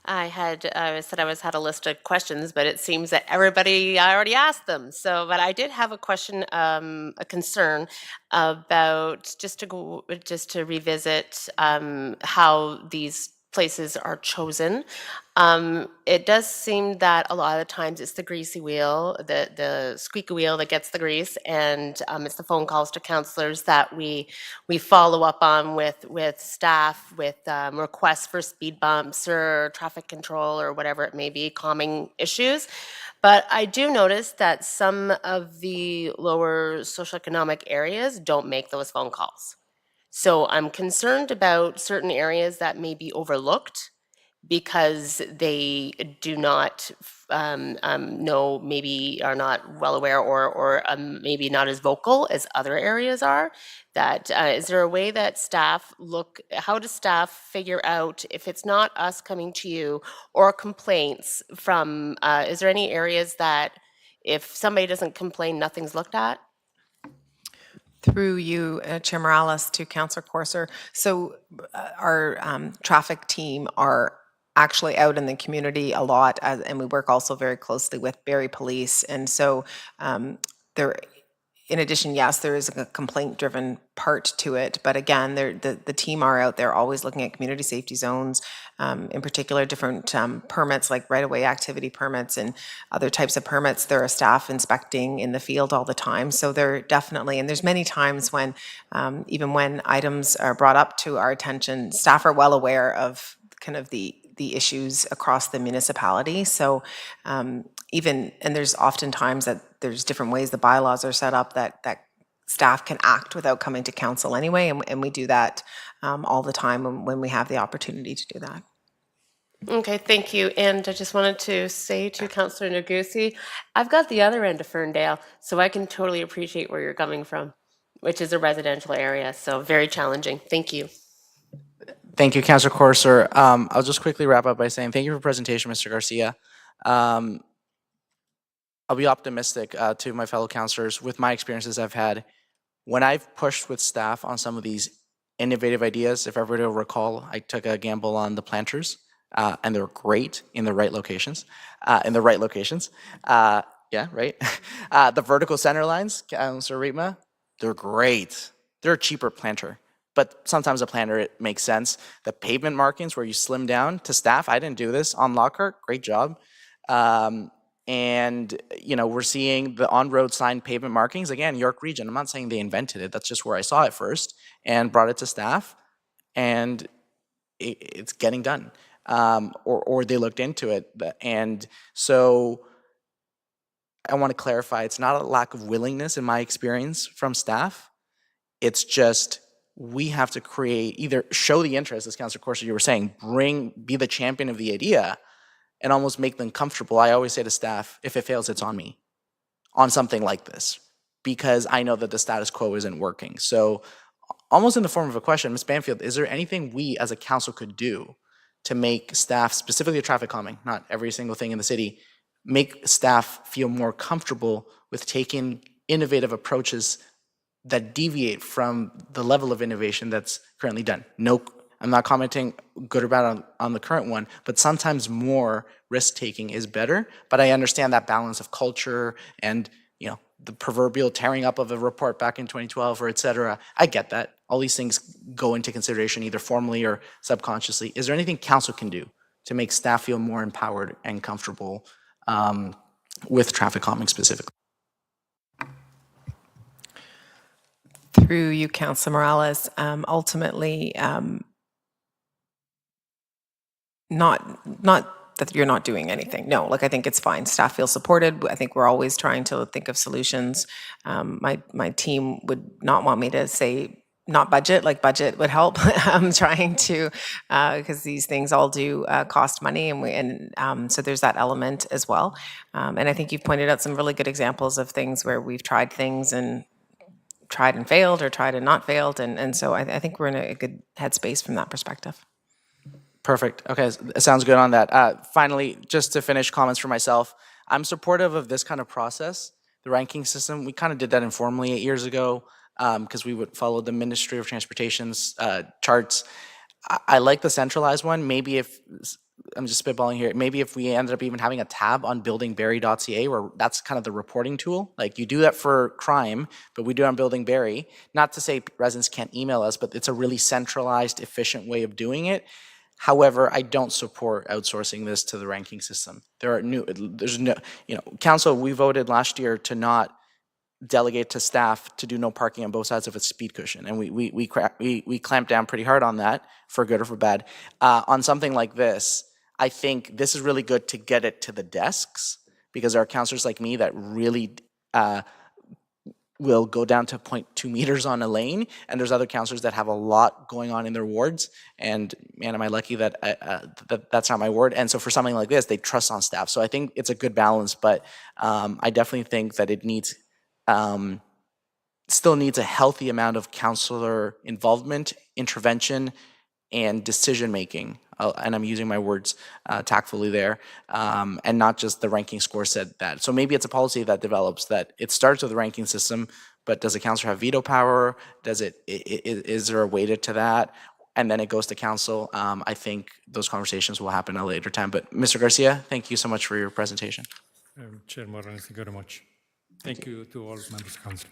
I had said I had a list of questions, but it seems that I already asked them. So, but I did have a question, a concern about just to revisit how these places are chosen. It does seem that a lot of times it's the greasy wheel, the squeaky wheel that gets the grease, and it's the phone calls to councillors that we follow up on with staff, with requests for speed bumps or traffic control or whatever it may be, calming issues. But I do notice that some of the lower socioeconomic areas don't make those phone calls. So I'm concerned about certain areas that may be overlooked because they do not know, maybe are not well aware, or maybe not as vocal as other areas are. That is there a way that how does staff figure out if it's not us coming to you or complaints from, is there any areas that if somebody doesn't complain, nothing's looked at? Through you, Chair Morales, to Councillor Corser. So our traffic team are actually out in the community a lot, and we work also very closely with Barrie Police. And so in addition, yes, there is a complaint-driven part to it. But again, the team are out there always looking at community safety zones, in particular different permits like right-of-way activity permits and other types of permits. There are staff inspecting in the field all the time. So they're definitely, and there's many times when, even when items are brought up to our attention, staff are well aware of kind of the issues across the municipality. So and there's often times that there's different ways the bylaws are set up that staff can act without coming to council anyway, and we do that all the time when we have the opportunity to do that. Okay, thank you. And I just wanted to say to Councillor Negussi, I've got the other end of Ferndale, so I can totally appreciate where you're coming from, which is a residential area, so very challenging. Thank you. Thank you, Councillor Corser. I'll just quickly wrap up by saying thank you for your presentation, Mr. Garcia. I'll be optimistic to my fellow councillors with my experiences I've had. When I've pushed with staff on some of these innovative ideas, if everybody will recall, I took a gamble on the planters, and they're great in the right locations. Yeah, right? The vertical center lines, Councillor Reitma, they're great. They're a cheaper planter, but sometimes a planter, it makes sense. The pavement markings where you slim down to staff, I didn't do this on Lockhart, great job. And, you know, we're seeing the on-road sign pavement markings, again, York Region. I'm not saying they invented it. That's just where I saw it first and brought it to staff, and it's getting done. Or they looked into it. And so I want to clarify, it's not a lack of willingness in my experience from staff. It's just we have to create, either show the interest, as Councillor Corser, you were saying, be the champion of the idea, and almost make them comfortable. I always say to staff, if it fails, it's on me, on something like this, because I know that the status quo isn't working. So almost in the form of a question, Ms. Banfield, is there anything we as a council could do to make staff, specifically traffic calming, not every single thing in the city, make staff feel more comfortable with taking innovative approaches that deviate from the level of innovation that's currently done? No, I'm not commenting good or bad on the current one, but sometimes more risk-taking is better. But I understand that balance of culture and, you know, the proverbial tearing up of a report back in 2012 or et cetera. I get that. All these things go into consideration either formally or subconsciously. Is there anything council can do to make staff feel more empowered and comfortable with traffic calming specifically? Through you, Councillor Morales, ultimately, not that you're not doing anything. No, like I think it's fine. Staff feel supported. I think we're always trying to think of solutions. My team would not want me to say not budget, like budget would help. I'm trying to, because these things all do cost money, and so there's that element as well. And I think you've pointed out some really good examples of things where we've tried things and tried and failed, or tried and not failed, and so I think we're in a good headspace from that perspective. Perfect. Okay, sounds good on that. Finally, just to finish comments for myself, I'm supportive of this kind of process. The ranking system, we kind of did that informally 8 years ago because we would follow the Ministry of Transportation's charts. I like the centralized one. Maybe if, I'm just spitballing here, maybe if we ended up even having a tab on buildingbarrie.ca where that's kind of the reporting tool. Like you do that for crime, but we do it on Building Barrie. Not to say residents can't email us, but it's a really centralized, efficient way of doing it. However, I don't support outsourcing this to the ranking system. Council, we voted last year to not delegate to staff to do no parking on both sides of a speed cushion, and we clamped down pretty hard on that, for good or for bad. On something like this, I think this is really good to get it to the desks, because there are councillors like me that really will go down to 0.2 meters on a lane, and there's other councillors that have a lot going on in their wards, and man, am I lucky that that's not my ward. And so for something like this, they trust on staff. So I think it's a good balance, but I definitely think that it needs still needs a healthy amount of councillor involvement, intervention, and decision making. And I'm using my words tactfully there, and not just the ranking score said that. So maybe it's a policy that develops that it starts with the ranking system, but does the councillor have veto power? Is there a weighted to that? And then it goes to council. I think those conversations will happen at a later time. But Mr. Garcia, thank you so much for your presentation. Chair Morales, thank you very much. Thank you to all members of council.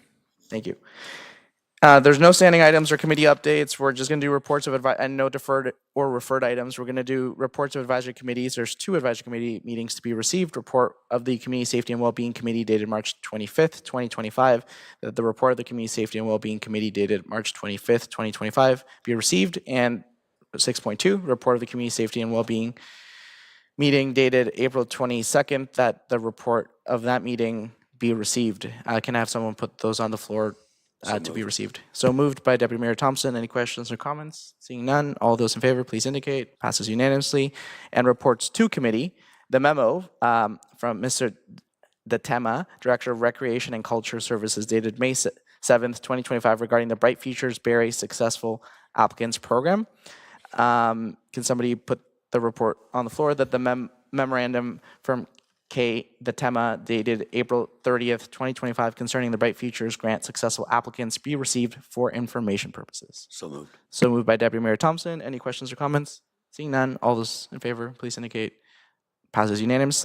Thank you. There's no standing items or committee updates. We're just going to do reports of and no deferred or referred items. We're going to do reports of advisory committees. There's 2 advisory committee meetings to be received. Report of the Community Safety and Wellbeing Committee dated March 25th, 2025. The report of the Community Safety and Wellbeing Committee dated March 25th, 2025 be received. And 6.2, report of the Community Safety and Wellbeing meeting dated April 22nd, that the report of that meeting be received. Can I have someone put those on the floor to be received. So moved by Deputy Mayor Thompson. Any questions or comments? Seeing none, all those in favor, please indicate. Passes unanimously. And reports to committee. The memo from Mr. Datema, Director of Recreation and Culture Services, dated May 7th, 2025, regarding the Bright Futures Barrie Successful Applicants Program. Can somebody put the report on the floor that the memorandum from K. Datema dated April 30th, 2025 concerning the Bright Futures Grant successful applicants be received for information purposes? So moved. So moved by Deputy Mayor Thompson. Any questions or comments? Seeing none, all those in favor, please indicate. Passes unanimously.